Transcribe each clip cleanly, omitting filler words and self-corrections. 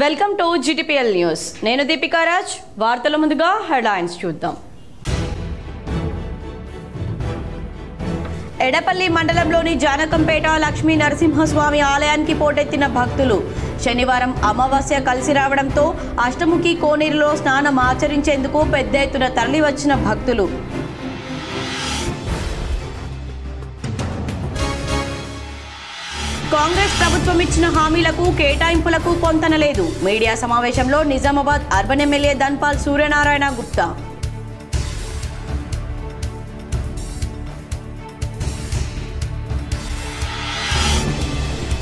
Welcome to GTPL news. నేను దీపికా రాజ్. వార్తల ముందుగా హెడ్లైన్స్ చూద్దాం. ఎడపల్లి మండలంలోని జానకంపేట లక్ష్మీ నరసింహస్వామి ఆలయానికి పోటెత్తిన భక్తులు. శనివారం అమావాస్య కలిసి రావడంతో అష్టముఖి కోనేరులో స్నానం ఆచరించేందుకు పెద్ద ఎత్తున తరలివచ్చిన భక్తులు. కాంగ్రెస్ ప్రభుత్వం ఇచ్చిన హామీలకు కేటాయింపులకు పొంతనలేదు. మీడియా సమావేశంలో నిజామాబాద్ అర్బన్ ఎమ్మెల్యే ధన్పాల్ సూర్యనారాయణ గుప్తా.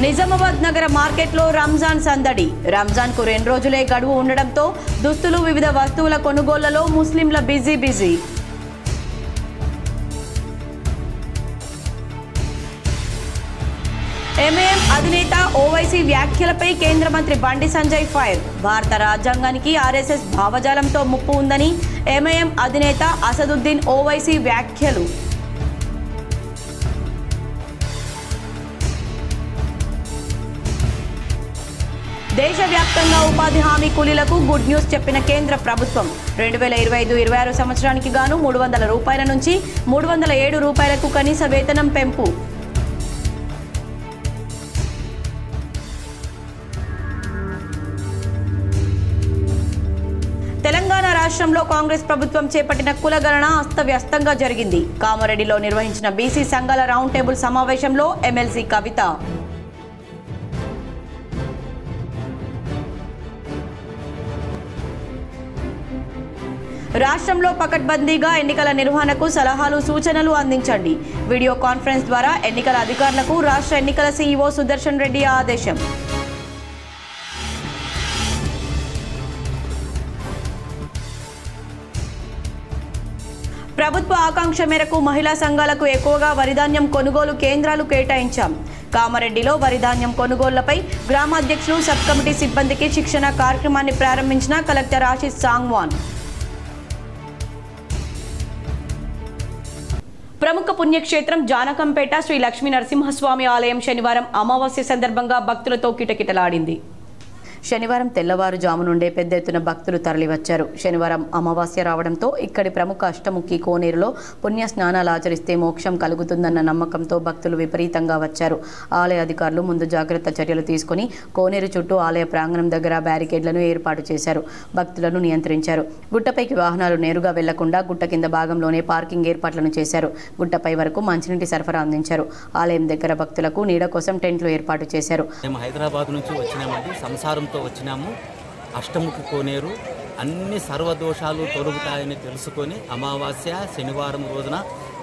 నిజామాబాద్ నగర మార్కెట్లో రంజాన్ సందడి. రంజాన్కు 2 రోజులే గడువు ఉండడంతో దుస్తులు, వివిధ వస్తువుల కొనుగోళ్లలో ముస్లింల బిజీ. ఎంఐఎం అధినేత ఓవైసీ వ్యాఖ్యలపై కేంద్ర మంత్రి బండి సంజయ్ ఫైర్. భారత రాజ్యాంగానికి ఆర్ఎస్ఎస్ భావజాలంతో ముప్పు ఉందని ఎంఐఎం అధినేత అసదుద్దీన్ ఓవైసీ వ్యాఖ్యలు. దేశవ్యాప్తంగా ఉపాధి హామీ కూలీలకు గుడ్ న్యూస్ చెప్పిన కేంద్ర ప్రభుత్వం. 2025-26 సంవత్సరానికి గాను 300 రూపాయల నుంచి 307 రూపాయలకు కనీస వేతనం పెంపు. తెలంగాణ రాష్ట్రంలో కాంగ్రెస్ ప్రభుత్వం చేపట్టిన కులగణన అస్తవ్యస్తంగా జరిగింది. కామారెడ్డిలో నిర్వహించిన బీసీ సంఘాల రౌండ్ టేబుల్ సమావేశంలో ఎమ్మెల్సీ కవిత. రాష్ట్రంలో పకడ్బందీగా ఎన్నికల నిర్వహణకు సలహాలు, సూచనలు అందించండి. వీడియో కాన్ఫరెన్స్ ద్వారా ఎన్నికల అధికారులకు రాష్ట్ర ఎన్నికల సీఈఓ సుదర్శన్ రెడ్డి ఆదేశం. ప్రభుత్వ ఆకాంక్ష మేరకు మహిళా సంఘాలకు ఎక్కువగా వరిధాన్యం కొనుగోలు కేంద్రాలు కేటాయించాం. కామారెడ్డిలో వరిధాన్యం కొనుగోళ్లపై గ్రామాధ్యక్షులు, సబ్ కమిటీ సిబ్బందికి శిక్షణ కార్యక్రమాన్ని ప్రారంభించిన కలెక్టర్ ఆశిష్ సాంగ్వాన్. ప్రముఖ పుణ్యక్షేత్రం జానకంపేట శ్రీ లక్ష్మీ నరసింహస్వామి ఆలయం శనివారం అమావాస్య సందర్భంగా భక్తులతో కిటకిటలాడింది. శనివారం తెల్లవారుజాము నుండే పెద్ద ఎత్తున భక్తులు తరలివచ్చారు. శనివారం అమావాస్య రావడంతో ఇక్కడి ప్రముఖ అష్టముఖి కోనేరులో పుణ్య స్నానాలు ఆచరిస్తే మోక్షం కలుగుతుందన్న నమ్మకంతో భక్తులు విపరీతంగా వచ్చారు. ఆలయ అధికారులు ముందు జాగ్రత్త చర్యలు తీసుకుని కోనేరు చుట్టూ ఆలయ ప్రాంగణం దగ్గర బ్యారికేడ్లను ఏర్పాటు చేశారు. భక్తులను నియంత్రించారు. గుట్టపైకి వాహనాలు నేరుగా వెళ్లకుండా గుట్ట కింద భాగంలోనే పార్కింగ్ ఏర్పాట్లను చేశారు. గుట్టపై వరకు మంచినీటి సరఫరా అందించారు. ఆలయం దగ్గర భక్తులకు నీడ కోసం టెంట్లు ఏర్పాటు చేశారు. హైదరాబాద్ నుంచి వచ్చినామండి. సంసారంతో వచ్చినాము. అష్టముఖి కోనేరు అన్ని సర్వదోషాలు తొలగుతాయని తెలుసుకొని అమావాస్య శనివారం రోజున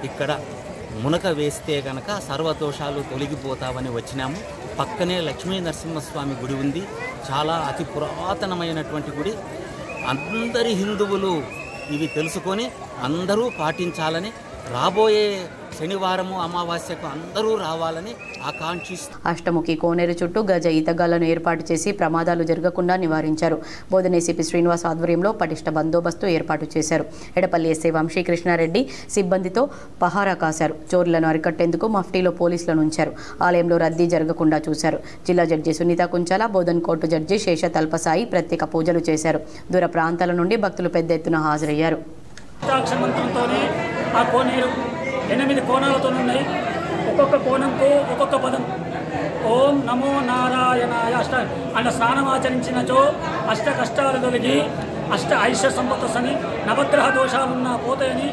ఇక్కడ మునక వేస్తే గనక సర్వదోషాలు తొలగిపోతామని వచ్చినాము. పక్కనే లక్ష్మీ నరసింహస్వామి గుడి ఉంది. చాలా అతి పురాతనమైనటువంటి గుడి. అందరి హిందువులు ఇవి తెలుసుకొని అందరూ పాటించాలని, రాబోయే శనివారము అమావాస్యకు అందరూ రావాలని ఆకాంక్షిస్తూ అష్టముఖి కోనేరు చుట్టూ గజ ఈతగాళ్లను ఏర్పాటు చేసి ప్రమాదాలు జరగకుండా నివారించారు. బోధన ఏసీపీ శ్రీనివాస్ ఆధ్వర్యంలో పటిష్ట బందోబస్తు ఏర్పాటు చేశారు. ఎడపల్లి ఎస్ఐ వంశీకృష్ణారెడ్డి సిబ్బందితో పహారా కాశారు. చోరులను అరికట్టేందుకు మఫ్టీలో పోలీసులను ఉంచారు. ఆలయంలో రద్దీ జరగకుండా చూశారు. జిల్లా judge Sunitha Kunchala, Bodhan court judge Sesha Talpasai ప్రత్యేక పూజలు చేశారు. దూర ప్రాంతాల నుండి భక్తులు పెద్ద ఎత్తున హాజరయ్యారు. 8 కోణాలతో ఉన్నాయి. ఒక్కొక్క కోణంకు ఒక్కొక్క పదం. ఓం నమో నారాయణాయ ఆయన స్నానం ఆచరించినచో అష్ట కష్టాలు తొలగి అష్ట ఐశ్వర్య సంపత్తని, నవగ్రహ దోషాలున్న పోతాయని,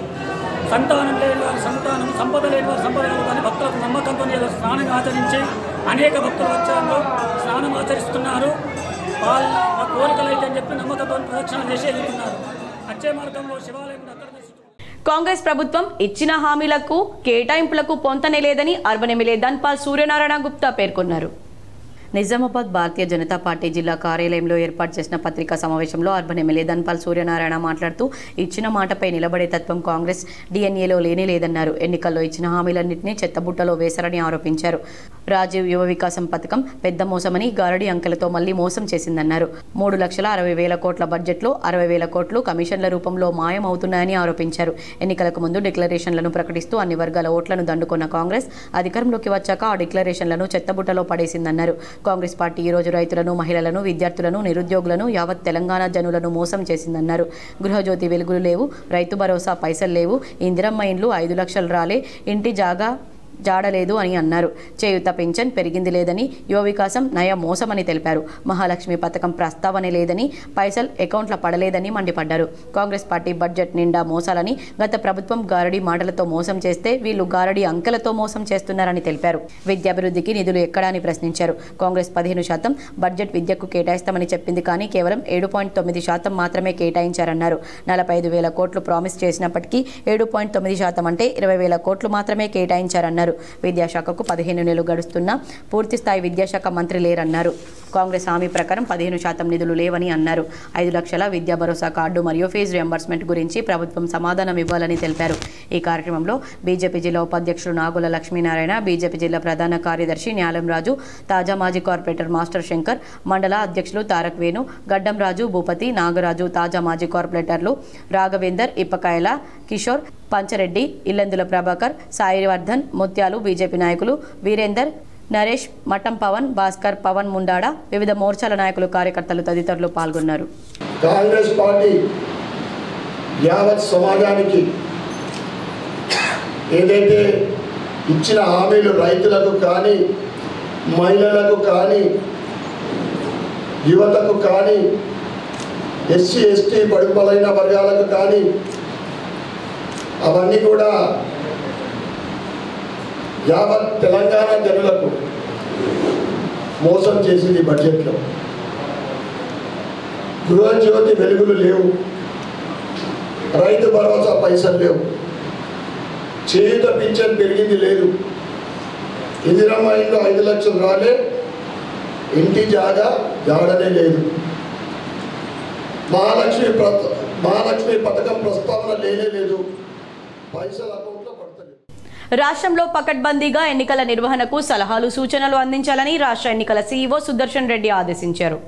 సంతానం లేని వారి సంతానం, సంపద లేని వారి సంపద కానీ భక్తులకు నమ్మకంతో స్నానం ఆచరించి అనేక భక్తులు వచ్చారు, స్నానం ఆచరిస్తున్నారు. వాళ్ళ కోరికలు అయితే అని చెప్పి నమ్మకంతో ప్రదక్షిణ చేసి వెళ్తున్నారు. వచ్చే మార్గంలో శివాలయం అక్కడ కాంగ్రెస్ ప్రభుత్వం ఇచ్చిన హామీలకు కేటాయింపులకు పొంతనే లేదని అర్బన్ ఎమ్మెల్యే ధన్పాల్ సూర్యనారాయణ గుప్తా పేర్కొన్నారు. నిజామాబాద్ భారతీయ జనతా పార్టీ జిల్లా కార్యాలయంలో ఏర్పాటు చేసిన పత్రికా సమావేశంలో అర్బన్ ఎమ్మెల్యే ధన్పాల్ సూర్యనారాయణ మాట్లాడుతూ ఇచ్చిన మాటపై నిలబడే తత్వం కాంగ్రెస్ డిఎన్ఏలో లేనేలేదన్నారు. ఎన్నికల్లో ఇచ్చిన హామీలన్నింటినీ చెత్తబుట్టలో వేశారని ఆరోపించారు. రాజీవ్ యువ వికాసం పథకం పెద్ద మోసమని, గారడి అంకెలతో మళ్లీ మోసం చేసిందన్నారు. 3,60,000 కోట్ల బడ్జెట్లో 60,000 కోట్లు కమిషన్ల రూపంలో మాయమవుతున్నాయని ఆరోపించారు. ఎన్నికలకు ముందు డిక్లరేషన్లను ప్రకటిస్తూ అన్ని వర్గాల ఓట్లను దండుకున్న కాంగ్రెస్ అధికారంలోకి వచ్చాక ఆ డిక్లరేషన్లను చెత్తబుట్టలో పడేసిందన్నారు. కాంగ్రెస్ పార్టీ ఈ రోజు రైతులను, మహిళలను, విద్యార్థులను, నిరుద్యోగులను, యావత్ తెలంగాణ జనులను మోసం చేసిందన్నారు. గృహజ్యోతి వెలుగులు లేవు, రైతు భరోసా పైసలు లేవు, ఇందిరమ్మ ఇండ్లు 5 లక్షలు రాలే, ఇంటి జాడలేదు అని అన్నారు. చేయూత పింఛన్ పెరిగింది లేదని, యువ వికాసం నయ మోసమని తెలిపారు. మహాలక్ష్మి పథకం ప్రస్తావన లేదని, పైసలు అకౌంట్ల పడలేదని మండిపడ్డారు. కాంగ్రెస్ పార్టీ బడ్జెట్ నిండా మోసాలని, గత ప్రభుత్వం గారడి మాటలతో మోసం చేస్తే వీళ్ళు గారడి అంకెలతో మోసం చేస్తున్నారని తెలిపారు. విద్యాభివృద్ధికి నిధులు ఎక్కడా అని ప్రశ్నించారు. కాంగ్రెస్ 15% బడ్జెట్ విద్యకు కేటాయిస్తామని చెప్పింది కానీ కేవలం 7.9% మాత్రమే కేటాయించారన్నారు. 45,000 కోట్లు ప్రామిస్ చేసినప్పటికీ 7.9% అంటే 20,000 కోట్లు మాత్రమే కేటాయించారన్నారు. విద్యాశాఖకు 15 నెలలు గడుస్తున్నా పూర్తి స్థాయి విద్యాశాఖ మంత్రి లేరన్నారు. కాంగ్రెస్ హామీ ప్రకారం 15% నిధులు లేవని అన్నారు. 5 లక్షల విద్యా భరోసా కార్డు మరియు ఫీజు రియంబర్స్మెంట్ గురించి ప్రభుత్వం సమాధానం ఇవ్వాలని తెలిపారు. ఈ కార్యక్రమంలో బీజేపీ జిల్లా ఉపాధ్యక్షుడు నాగుల లక్ష్మీనారాయణ, బీజేపీ జిల్లా ప్రధాన కార్యదర్శి న్యాలం రాజు, తాజా మాజీ కార్పొరేటర్ మాస్టర్ శంకర్, మండల అధ్యక్షులు తారక్ వేణు, గడ్డం రాజు, భూపతి, నాగరాజు, తాజా మాజీ కార్పొరేటర్లు రాఘవేందర్, ఇప్పకాయల కిషోర్, పంచరెడ్డి, ఇల్లందుల ప్రభాకర్, సాయివర్ధన్, ముత్యాలు, బీజేపీ నాయకులు వీరేందర్, నరేష్, మఠం పవన్, భాస్కర్, పవన్ ముండాడ, వివిధ మోర్చాల నాయకులు, కార్యకర్తలు తదితరులు పాల్గొన్నారు. కాంగ్రెస్ పార్టీ యావత్ సమాజానికి ఏదైతే ఇచ్చిన హామీలు రైతులకు కానీ, మహిళలకు కానీ, యువతకు కానీ, ఎస్సీ ఎస్టీ బడుగు వర్గాలకు కానీ అవన్నీ కూడా యావత్ తెలంగాణ జనులకు మోసం చేసింది. బడ్జెట్లో గృహజ్యోతి వెలుగులు లేవు, రైతు భరోసా పైసలు లేవు, చేయూత పింఛన్ పెరిగింది లేదు, ఇందిరమ్మ ఇండ్లు 5 లక్షలు రాలే, ఇంటి జాడనే లేదు, మహాలక్ష్మి పథకం ప్రస్తావన లేదు, పైసలు అకౌంట్లో పడతలేదు. రాష్ట్రంలో పకడ్బందీగా ఎన్నికల నిర్వహణకు సలహాలు, సూచనలు అందించాలని రాష్ట్ర ఎన్నికల సీఈఓ సుదర్శన్ రెడ్డి ఆదేశించారు.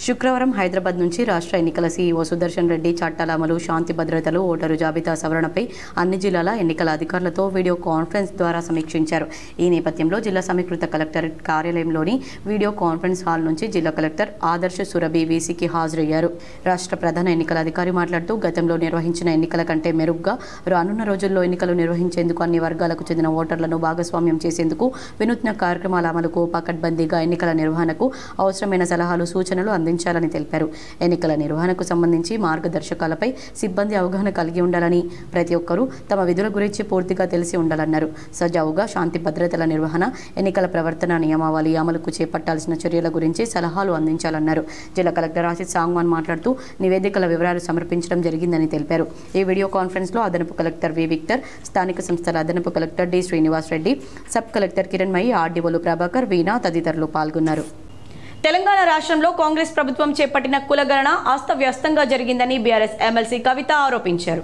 శుక్రవారం హైదరాబాద్ నుంచి రాష్ట్ర ఎన్నికల సీఈఓ సుదర్శన్ రెడ్డి చట్టాల అమలు, శాంతి భద్రతలు, ఓటరు జాబితా సవరణపై అన్ని జిల్లాల ఎన్నికల అధికారులతో వీడియో కాన్ఫరెన్స్ ద్వారా సమీక్షించారు. ఈ నేపథ్యంలో జిల్లా సమీకృత కలెక్టర్ కార్యాలయంలోని వీడియో కాన్ఫరెన్స్ హాల్ నుంచి జిల్లా కలెక్టర్ ఆదర్శ సురభి వీసీకి హాజరయ్యారు. రాష్ట్ర ప్రధాన ఎన్నికల అధికారి మాట్లాడుతూ గతంలో నిర్వహించిన ఎన్నికల కంటే మెరుగ్గా రానున్న రోజుల్లో ఎన్నికలు నిర్వహించేందుకు అన్ని వర్గాలకు చెందిన ఓటర్లను భాగస్వామ్యం చేసేందుకు వినూత్న కార్యక్రమాల అమలుకు, పకడ్బందీగా ఎన్నికల నిర్వహణకు అవసరమైన సలహాలు, సూచనలు అందించాలని తెలిపారు. ఎన్నికల నిర్వహణకు సంబంధించి మార్గదర్శకాలపై సిబ్బంది అవగాహన కలిగి ఉండాలని, ప్రతి ఒక్కరూ తమ విధుల గురించి పూర్తిగా తెలిసి ఉండాలన్నారు. సజావుగా శాంతి భద్రతల నిర్వహణ, ఎన్నికల ప్రవర్తన నియమావళి అమలుకు చేపట్టాల్సిన చర్యల గురించి సలహాలు అందించాలన్నారు. జిల్లా కలెక్టర్ ఆసిత్ సాంగ్వాన్ మాట్లాడుతూ నివేదికల వివరాలు సమర్పించడం జరిగిందని తెలిపారు. ఈ వీడియో కాన్ఫరెన్స్లో అదనపు కలెక్టర్ వి విక్టర్, స్థానిక సంస్థల అదనపు collector D Srinivas Reddy, sub collector Kiranmayi, ఆర్డీఓలు ప్రభాకర్, వీణా తదితరులు పాల్గొన్నారు. తెలంగాణ రాష్ట్రంలో కాంగ్రెస్ ప్రభుత్వం చేపట్టిన కులగణన అస్తవ్యస్తంగా జరిగిందని బీఆర్ఎస్ ఎమ్మెల్సీ కవిత ఆరోపించారు.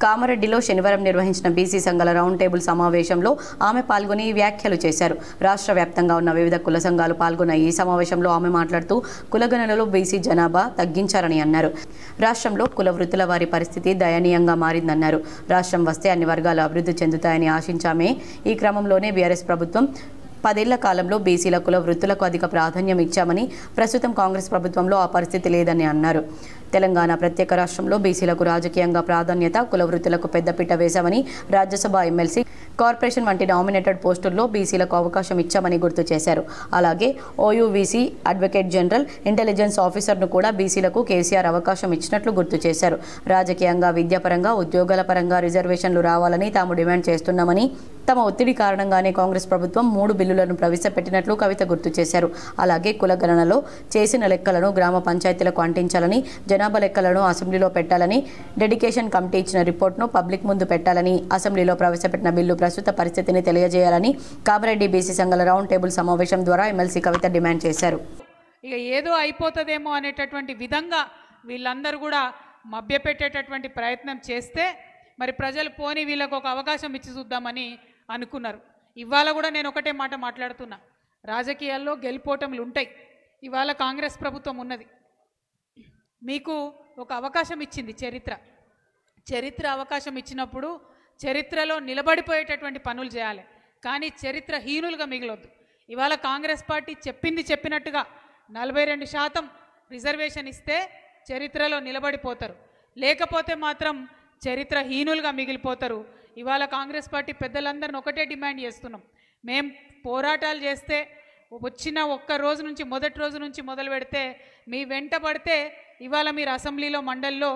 కామారెడ్డిలో శనివారం నిర్వహించిన బీసీ సంఘాల రౌండ్ టేబుల్ సమావేశంలో ఆమె పాల్గొని వ్యాఖ్యలు చేశారు. రాష్ట్ర వ్యాప్తంగా ఉన్న వివిధ కుల సంఘాలు పాల్గొన్న ఈ సమావేశంలో ఆమె మాట్లాడుతూ కులగణనలో బీసీ జనాభా తగ్గించారని అన్నారు. రాష్ట్రంలో కుల వృత్తుల వారి పరిస్థితి దయనీయంగా మారిందన్నారు. రాష్ట్రం వస్తే అన్ని వర్గాలు అభివృద్ధి చెందుతాయని ఆశించామే. ఈ క్రమంలోనే బీఆర్ఎస్ ప్రభుత్వం 10 ఏళ్ల కాలంలో బీసీల కుల వృత్తులకు అధిక ప్రాధాన్యం ఇచ్చామని, ప్రస్తుతం కాంగ్రెస్ ప్రభుత్వంలో ఆ పరిస్థితి లేదని అన్నారు. తెలంగాణ ప్రత్యేక రాష్ట్రంలో బీసీలకు రాజకీయంగా ప్రాధాన్యత, కుల వృత్తులకు పెద్దపీట వేశామని, రాజ్యసభ, ఎమ్మెల్సీ, కార్పొరేషన్ వంటి నామినేటెడ్ పోస్టుల్లో బీసీలకు అవకాశం ఇచ్చామని గుర్తు చేశారు. అలాగే ఓయూవీసీ, అడ్వకేట్ జనరల్, ఇంటెలిజెన్స్ ఆఫీసర్ను కూడా బీసీలకు కేసీఆర్ అవకాశం ఇచ్చినట్లు గుర్తు చేశారు. రాజకీయంగా, విద్యాపరంగా, ఉద్యోగాల పరంగా రిజర్వేషన్లు రావాలని తాము డిమాండ్ చేస్తున్నామని, తమ ఒత్తిడి కారణంగానే కాంగ్రెస్ ప్రభుత్వం 3 బిల్లులను ప్రవేశపెట్టినట్లు కవిత గుర్తు చేశారు. అలాగే కులగణనలో చేసిన లెక్కలను గ్రామ పంచాయతీలకు అంటించాలని, జనాభా లెక్కలను అసెంబ్లీలో పెట్టాలని, డెడికేషన్ కమిటీ ఇచ్చిన రిపోర్ట్ను పబ్లిక్ ముందు పెట్టాలని, అసెంబ్లీలో ప్రవేశపెట్టిన బిల్లు ప్రస్తుత పరిస్థితిని తెలియజేయాలని కామారెడ్డి బీసీ సంఘాల రౌండ్ టేబుల్ సమావేశం ద్వారా ఎమ్మెల్సీ కవిత డిమాండ్ చేశారు. ఇక ఏదో అయిపోతుందేమో అనేటటువంటి విధంగా వీళ్ళందరూ కూడా మభ్యపెట్టేటటువంటి ప్రయత్నం చేస్తే మరి ప్రజలు పోని వీళ్ళకు ఒక అవకాశం ఇచ్చి చూద్దామని అనుకున్నారు. ఇవాళ కూడా నేను ఒకటే మాట మాట్లాడుతున్నా, రాజకీయాల్లో గెలిపోవటములు ఉంటాయి. ఇవాళ కాంగ్రెస్ ప్రభుత్వం ఉన్నది, మీకు ఒక అవకాశం ఇచ్చింది చరిత్ర అవకాశం ఇచ్చినప్పుడు చరిత్రలో నిలబడిపోయేటటువంటి పనులు చేయాలి, కానీ చరిత్రహీనులుగా మిగలొద్దు. ఇవాళ కాంగ్రెస్ పార్టీ చెప్పినట్టుగా 42% రిజర్వేషన్ ఇస్తే చరిత్రలో నిలబడిపోతారు, లేకపోతే మాత్రం చరిత్రహీనులుగా మిగిలిపోతారు. ఇవాళ కాంగ్రెస్ పార్టీ పెద్దలందరిని ఒకటే డిమాండ్ చేస్తున్నాం. మేము పోరాటాలు చేస్తే వచ్చిన ఒక్క రోజు నుంచి మొదటి రోజు నుంచి మొదలు పెడితే మీ వెంట పడితే ఇవాళ మీరు అసెంబ్లీలో మండలిలో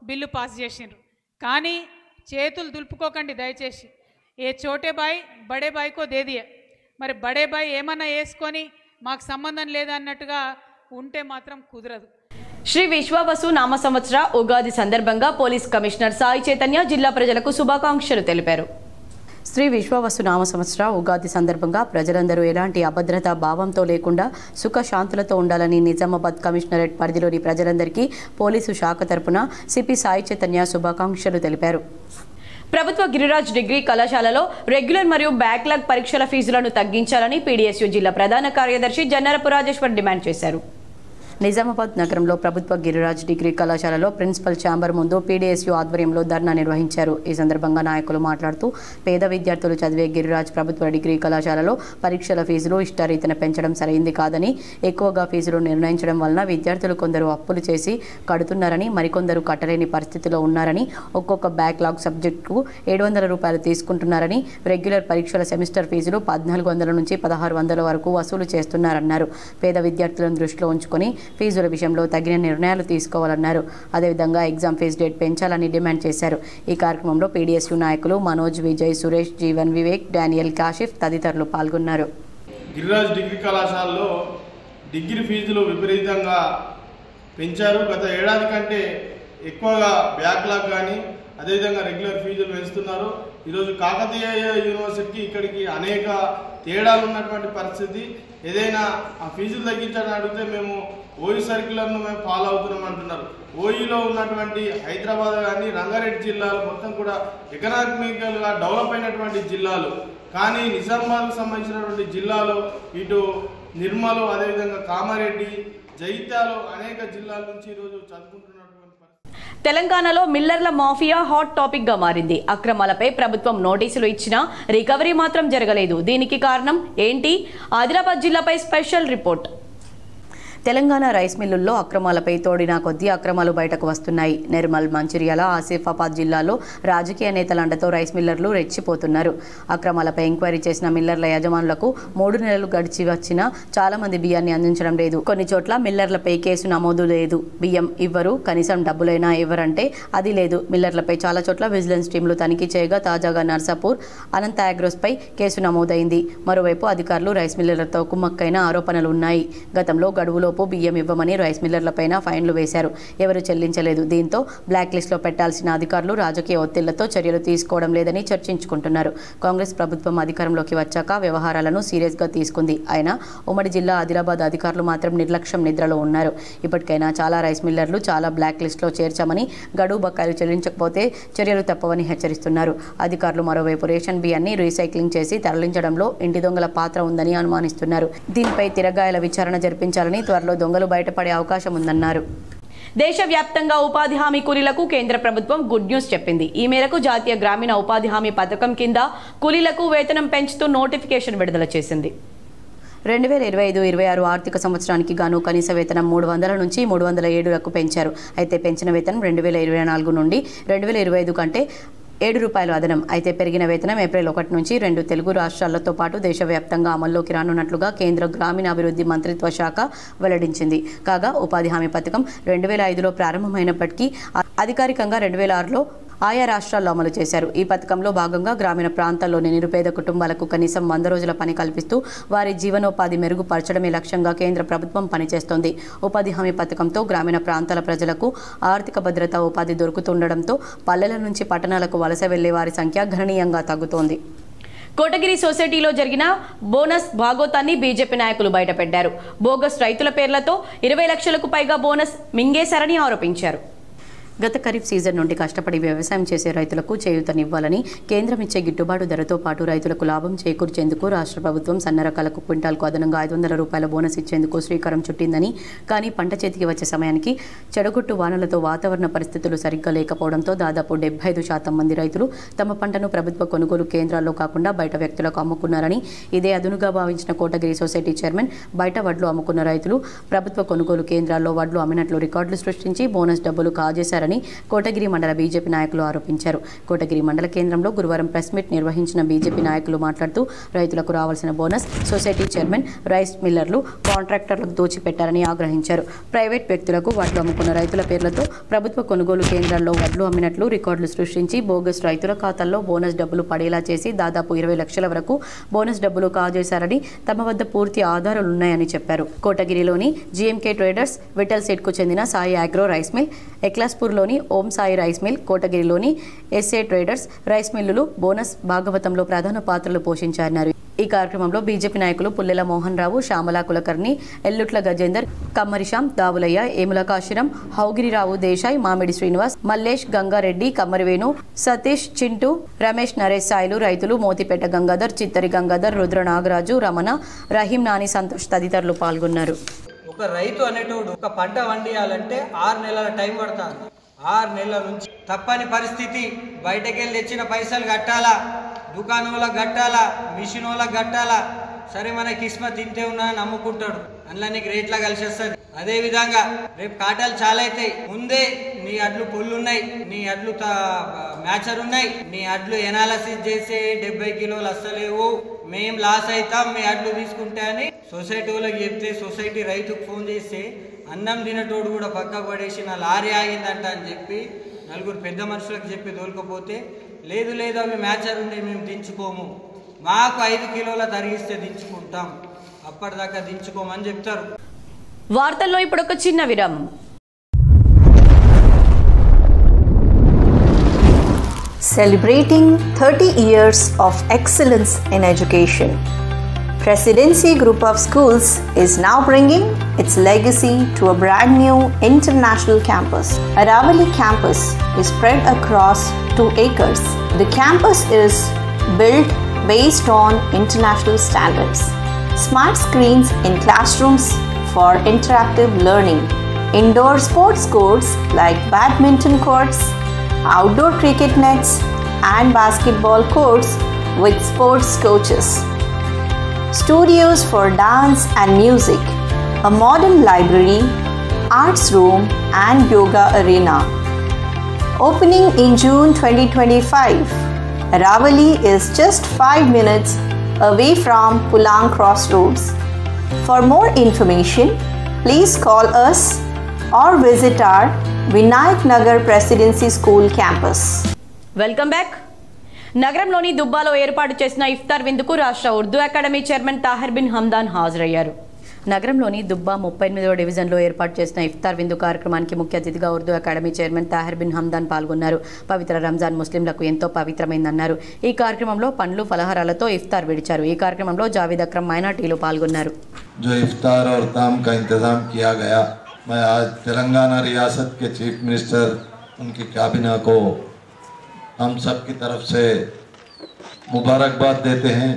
బిల్లు పాస్ చేసిండ్రు. కానీ చేతులు దులుపుకోకండి దయచేసి. ఏ చోటే బాయ్ బడే బాయ్కో దేదియే. మరి బడే బాయ్ ఏమన్నా వేసుకొని మాకు సంబంధం లేదన్నట్టుగా ఉంటే మాత్రం కుదరదు. శ్రీ విశ్వవసు నామ సంవత్సర ఉగాది సందర్భంగా పోలీస్ కమిషనర్ సాయి చైతన్య జిల్లా ప్రజలకు శుభాకాంక్షలు తెలిపారు. శ్రీ విశ్వవసు నామ సంవత్సర ఉగాది సందర్భంగా ప్రజలందరూ ఎలాంటి అభద్రతా భావంతో లేకుండా సుఖశాంతులతో ఉండాలని నిజామాబాద్ కమిషనరేట్ పరిధిలోని ప్రజలందరికీ పోలీసు శాఖ తరపున సిపి సాయి చైతన్య శుభాకాంక్షలు తెలిపారు. ప్రభుత్వ గిరిరాజ్ డిగ్రీ కళాశాలలో రెగ్యులర్ మరియు బ్యాక్లాగ్ పరీక్షల ఫీజులను తగ్గించాలని పీడీఎస్యూ జిల్లా ప్రధాన కార్యదర్శి జన్నరపు రాజేశ్వర్ డిమాండ్ చేశారు. నిజామాబాద్ నగరంలో ప్రభుత్వ గిరిరాజ్ డిగ్రీ కళాశాలలో ప్రిన్సిపల్ ఛాంబర్ ముందు పీడీఎస్యూ ఆధ్వర్యంలో ధర్నా నిర్వహించారు. ఈ సందర్భంగా నాయకులు మాట్లాడుతూ పేద విద్యార్థులు చదివే గిరిరాజ్ ప్రభుత్వ డిగ్రీ కళాశాలలో పరీక్షల ఫీజులు ఇష్టారీతన పెంచడం సరైంది కాదని, ఎక్కువగా ఫీజులు నిర్ణయించడం వలన విద్యార్థులు కొందరు అప్పులు చేసి కడుతున్నారని, మరికొందరు కట్టలేని పరిస్థితిలో ఉన్నారని, ఒక్కొక్క బ్యాక్లాగ్ సబ్జెక్టుకు 700 రూపాయలు తీసుకుంటున్నారని, రెగ్యులర్ పరీక్షల సెమిస్టర్ ఫీజులు 1400 నుంచి 1600 వరకు వసూలు చేస్తున్నారన్నారు. పేద విద్యార్థులను దృష్టిలో ఉంచుకొని ఫీజుల విషయంలో తగిన నిర్ణయాలు తీసుకోవాలన్నారు. అదేవిధంగా ఎగ్జామ్ ఫీజు డేట్ పెంచాలని డిమాండ్ చేశారు. ఈ కార్యక్రమంలో పీడీఎస్యూ నాయకులు మనోజ్, విజయ్, సురేష్, జీవన్, వివేక్, డానియల్, కాషిఫ్ తదితరులు పాల్గొన్నారు. గిరిరాజ్ డిగ్రీ కళాశాలలో డిగ్రీ ఫీజులు విపరీతంగా పెంచారు. గత ఏడాది కంటే ఎక్కువగా బ్యాక్లాగ్ కానీ అదేవిధంగా రెగ్యులర్ ఫీజులు పెంచుతున్నారు. ఈరోజు కాకతీయ యూనివర్సిటీకి ఇక్కడికి అనేక తేడాలు ఉన్నటువంటి పరిస్థితి. ఏదైనా ఆ ఫీజులు తగ్గించాలని అడిగితే మేము ఓయూ సర్క్యులర్ను మేము ఫాలో అవుతున్నాం అంటున్నారు. ఓయూలో ఉన్నటువంటి హైదరాబాద్ కానీ రంగారెడ్డి జిల్లాలు మొత్తం కూడా ఎకనామికల్గా డెవలప్ అయినటువంటి జిల్లాలు. కానీ నిజామాబాద్కు సంబంధించినటువంటి జిల్లాలో ఇటు నిర్మలు, అదేవిధంగా కామారెడ్డి, జగిత్యాలు అనేక జిల్లాల నుంచి ఈరోజు చదువుకుంటున్నటువంటి తెలంగాణలో మిల్లర్ల మాఫియా హాట్ టాపిక్ గా మారింది. అక్రమాలపై ప్రభుత్వం నోటీసులు ఇచ్చినా రికవరీ మాత్రం జరగలేదు. దీనికి కారణం ఏంటి? ఆదిలాబాద్ జిల్లాపై స్పెషల్ రిపోర్ట్. తెలంగాణ రైస్ మిల్లుల్లో అక్రమాలపై తోడిన కొద్దీ అక్రమాలు బయటకు వస్తున్నాయి. నిర్మల్, మంచిర్యాల, ఆసిఫాబాద్ జిల్లాలో రాజకీయ నేతల అండతో రైస్ మిల్లర్లు రెచ్చిపోతున్నారు. అక్రమాలపై ఎంక్వైరీ చేసిన మిల్లర్ల యజమానులకు 3 నెలలు గడిచి వచ్చినా చాలా మంది బియ్యాన్ని అందించడం లేదు. కొన్ని చోట్ల మిల్లర్లపై కేసు నమోదు లేదు. బియ్యం ఇవ్వరు, కనీసం డబ్బులైనా ఇవ్వరంటే అది లేదు. మిల్లర్లపై చాలా చోట్ల విజిలెన్స్ టీంలు తనిఖీ చేయగా తాజాగా నర్సాపూర్, అనంత అగ్రోస్పై కేసు నమోదైంది. మరోవైపు అధికారులు రైస్ మిల్లర్లతో కుమ్మక్కైన ఆరోపణలు ఉన్నాయి. గతంలో గడువులో బియ్యం ఇవ్వమని రైస్ మిల్లర్లపైన ఫైన్లు వేశారు. ఎవరు చెల్లించలేదు. దీంతో బ్లాక్ లిస్ట్లో పెట్టాల్సిన అధికారులు రాజకీయ ఒత్తిళ్లతో చర్యలు తీసుకోవడం లేదని చర్చించుకుంటున్నారు. కాంగ్రెస్ ప్రభుత్వం అధికారంలోకి వచ్చాక వ్యవహారాలను సీరియస్గా తీసుకుంది. అయినా ఉమ్మడి జిల్లా ఆదిలాబాద్ అధికారులు మాత్రం నిర్లక్ష్యం నిద్రలో ఉన్నారు. ఇప్పటికైనా చాలా రైస్ మిల్లర్లు చాలా బ్లాక్ లిస్ట్లో చేర్చామని, గడువు బకాయిలు చెల్లించకపోతే చర్యలు తప్పవని హెచ్చరిస్తున్నారు. అధికారులు మరోవైపు రేషన్ బియ్యాన్ని రీసైక్లింగ్ చేసి తరలించడంలో ఇంటి దొంగల పాత్ర ఉందని అనుమానిస్తున్నారు. దీనిపై తిరగాయల విచారణ జరిపించాలని, త్వరలో దొంగలు బయటపడే అవకాశం ఉందన్నారు. దేశవ్యాప్తంగా ఉపాధి హామీ కూలీలకు కేంద్ర ప్రభుత్వం గుడ్ న్యూస్ చెప్పింది. ఈ మేరకు జాతీయ గ్రామీణ ఉపాధి హామీ పథకం కింద కూలీలకు వేతనం పెంచుతూ నోటిఫికేషన్ విడుదల చేసింది. 2025-26 ఆర్థిక సంవత్సరానికి గాను కనీస వేతనం 300 నుంచి 307లకు పెంచారు. అయితే పెంచిన వేతనం 2024 నుండి 2025 కంటే 7 రూపాయలు అదనం. అయితే పెరిగిన వేతనం ఏప్రిల్ 1 నుంచి 2 తెలుగు రాష్ట్రాలతో పాటు దేశవ్యాప్తంగా అమల్లోకి రానున్నట్లుగా కేంద్ర గ్రామీణాభివృద్ధి మంత్రిత్వ శాఖ వెల్లడించింది. కాగా ఉపాధి హామీ పథకం 2005లో ప్రారంభమైనప్పటికీ అధికారికంగా 2006లో ఆయా రాష్ట్రాల్లో అమలు చేశారు. ఈ పథకంలో భాగంగా గ్రామీణ ప్రాంతాల్లోని నిరుపేద కుటుంబాలకు కనీసం 100 రోజుల పని కల్పిస్తూ వారి జీవనోపాధి మెరుగుపరచడమే లక్ష్యంగా కేంద్ర ప్రభుత్వం పనిచేస్తోంది. ఉపాధి హామీ పథకంతో గ్రామీణ ప్రాంతాల ప్రజలకు ఆర్థిక భద్రత, ఉపాధి దొరుకుతుండడంతో పల్లెల నుంచి పట్టణాలకు వలస వెళ్లే వారి సంఖ్య గణనీయంగా తగ్గుతోంది. కోటగిరి సొసైటీలో జరిగిన బోనస్ భాగోతాన్ని బీజేపీ నాయకులు బయటపెట్టారు. బోగస్ రైతుల పేర్లతో 20 లక్షలకు పైగా బోనస్ మింగేశారని ఆరోపించారు. గత ఖరీఫ్ సీజన్ నుండి కష్టపడి వ్యవసాయం చేసే రైతులకు చేయూతనివ్వాలని, కేంద్రం ఇచ్చే గిట్టుబాటు ధరతో పాటు రైతులకు లాభం చేకూర్చేందుకు రాష్ట్ర ప్రభుత్వం సన్న రకాలకు క్వింటాల్కు అదనంగా 500 రూపాయల బోనస్ ఇచ్చేందుకు శ్రీకారం చుట్టిందని, కానీ పంట చేతికి వచ్చే సమయానికి చెడగొట్టు వానలతో వాతావరణ పరిస్థితులు సరిగ్గా లేకపోవడంతో దాదాపు 75% మంది రైతులు తమ పంటను ప్రభుత్వ కొనుగోలు కేంద్రాల్లో కాకుండా బయట వ్యక్తులకు అమ్ముకున్నారని, ఇదే అదునుగా భావించిన కోటగిరి సొసైటీ చైర్మన్ బయట వడ్లు అమ్ముకున్న రైతులు ప్రభుత్వ కొనుగోలు కేంద్రాల్లో వడ్లు అమ్మినట్లు రికార్డులు సృష్టించి బోనస్ డబ్బులు కాజేశారని కోటగిరి మండల బీజేపీ నాయకులు ఆరోపించారు. కోటగిరి మండల కేంద్రంలో గురువారం ప్రెస్ మీట్ నిర్వహించిన బీజేపీ నాయకులు మాట్లాడుతూ రైతులకు రావాల్సిన బోనస్ సొసైటీ చైర్మన్, రైస్ మిల్లర్లు, కాంట్రాక్టర్లకు దోచిపెట్టారని ఆగ్రహించారు. ప్రైవేట్ వ్యక్తులకు వడ్లు అమ్ముకున్న రైతుల పేర్లతో ప్రభుత్వ కొనుగోలు కేంద్రాల్లో వడ్లు అమ్మినట్లు రికార్డులు సృష్టించి బోగస్ రైతుల ఖాతాల్లో బోనస్ డబ్బులు పడేలా చేసి దాదాపు 20 లక్షల వరకు బోనస్ డబ్బులు కాజేశారని తమ వద్ద పూర్తి ఆధారాలున్నాయని చెప్పారు. కోటగిరిలోని జీఎంకే ట్రేడర్స్, విఠల్ సెట్కు చెందిన సాయి అగ్రో రైస్ మిల్, ఎక్లాస్పూర్లోని ఓం సాయి రైస్ మిల్, కోటగిరిలోని ఎస్ఏ ట్రేడర్స్ రైస్ మిల్లులు బోనస్ భాగవతంలో ప్రధాన పాత్రలు పోషించారన్నారు. ఈ కార్యక్రమంలో బీజేపీ నాయకులు పుల్లెల మోహన్ రావు, శ్యామలా కులకర్ణి, ఎల్లుట్ల గజేందర్, కమ్మరిశాం, దావులయ్య, ఏముల కాశీరం, హౌగిరిరావు దేశాయ్, మామిడి శ్రీనివాస్, మల్లేష్, గంగారెడ్డి, కమ్మరివేణు, సతీష్, చింటూ, రమేష్, నరేష్ సాయిలు, రైతులు మోతిపేట గంగాధర్, చిత్తరి గంగాధర్, రుద్ర నాగరాజు, రమణ, రహీం, నాని, సంతోష్ తదితరులు పాల్గొన్నారు. ఒక రైతు అనేటోడు ఒక పంట వండియాలంటే 6 నెలల టైం పడుతుంది. 6 నెలల నుంచి తప్పని పరిస్థితి. బయటకెళ్ళి తెచ్చిన పైసలు కట్టాలా, దుకాణంలోకి కట్టాలా, మిషన్ వాళ్ళకి కట్టాలా. సరే మన కిస్మత్ తింటే ఉన్నా నమ్ముకుంటాడు, అందులో నీకు రేట్లా కలిసి వస్తుంది. అదే విధంగా రేపు కాటాలు చాలా అవుతాయి. ముందే నీ అడ్లు పొల్లున్నాయి, నీ అడ్లు మ్యాచర్ ఉన్నాయి, నీ అడ్లు ఎనాలసిస్ చేసే 70 కిలోలు వస్తలేవు, మేం లాస్ అవుతాం మీ అడ్లు తీసుకుంటే అని సొసైటీ వాళ్ళకి చెప్తే, సొసైటీ రైతుకు ఫోన్ చేస్తే అన్నం తినటోడు కూడా పక్కకు పడేసి నా లారీ ఆగిందంట అని చెప్పి 4 పెద్ద మనుషులకు చెప్పి తోలుకపోతే, లేదు లేదు అవి మ్యాచర్ ఉండే మేము దించుకోము, మాకు 5 కిలోల తరిగిస్తే దించుకుంటాం, అప్పటిదాకా దించుకోమని చెప్తారు. వార్తల్లో ఇప్పుడు ఒక చిన్న విరామం. Celebrating 30 years of excellence in education, Presidency Group of Schools is now bringing its legacy to a brand new international campus. Aravali campus is spread across 2 acres. The campus is built based on international standards. Smart screens in classrooms for interactive learning. Indoor sports courts like badminton courts, outdoor cricket nets and basketball courts with sports coaches. Studios for dance and music, a modern library, arts room and yoga arena. Opening in June 2025, Aravali is just 5 minutes away from Pulang Crossroads. For more information, please call us or visit our Vinayak Nagar Presidency School campus. Welcome back. నగరంలోని దుబ్బాలో ఏర్పాటు చేసిన ఇఫ్తార్ విందుకు రాష్ట్ర Urdu academy chairman Tahir Bin Hamdan హాజరయ్యారు. నగరంలోని దుబ్బా 38వ డివిజన్లో ఏర్పాటు చేసిన ఇఫ్తార్ విందు కార్యక్రమానికి ముఖ్య అతిథిగా ఉర్దూ అకాడమీ చైర్మన్ తాహిర్ బిన్ హమ్దాన్ పాల్గొన్నారు. పవిత్ర రంజాన్ ముస్లింలకు ఎంతో పవిత్రమైందన్నారు. ఈ కార్యక్రమంలో పండ్లు ఫలహారాలతో ఇఫ్తార్ విడిచారు. ఈ కార్యక్రమంలో జావేద్ అక్రమ్ మైనార్టీలు పాల్గొన్నారు. जो इफ्तार और ताम का इंतज़ाम किया गया, मैं आज तेलंगाना रियासत के चीफ मिनिस्टर, उनकी काबिना को हम सब की तरफ से मुबारकबाद देते हैं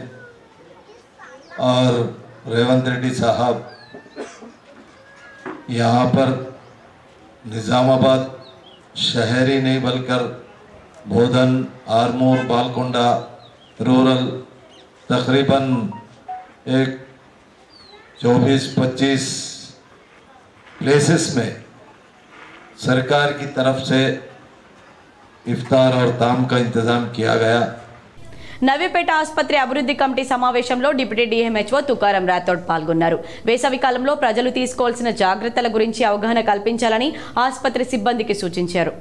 और रेवंत रेड्डी साहब यहाँ पर निज़ामाबाद शहरी नहीं बल्कि बोधन, आरमूर, बालकोंडा रूरल तकरीबन एक 24-25 प्लेसेस में सरकार की तरफ से इफ्तार और ताम का इंतज़ाम किया गया. నవ్యపేట ఆసుపత్రి అభివృద్ధి కమిటీ సమావేశంలో డిప్యూటీ డిఎంహెచ్ఓ తుకారం రాథోడ్ పాల్గొన్నారు. వేసవి కాలంలో ప్రజలు తీసుకోవాల్సిన జాగ్రత్తల గురించి అవగాహన కల్పించాలని ఆసుపత్రి సిబ్బందికి సూచించారు.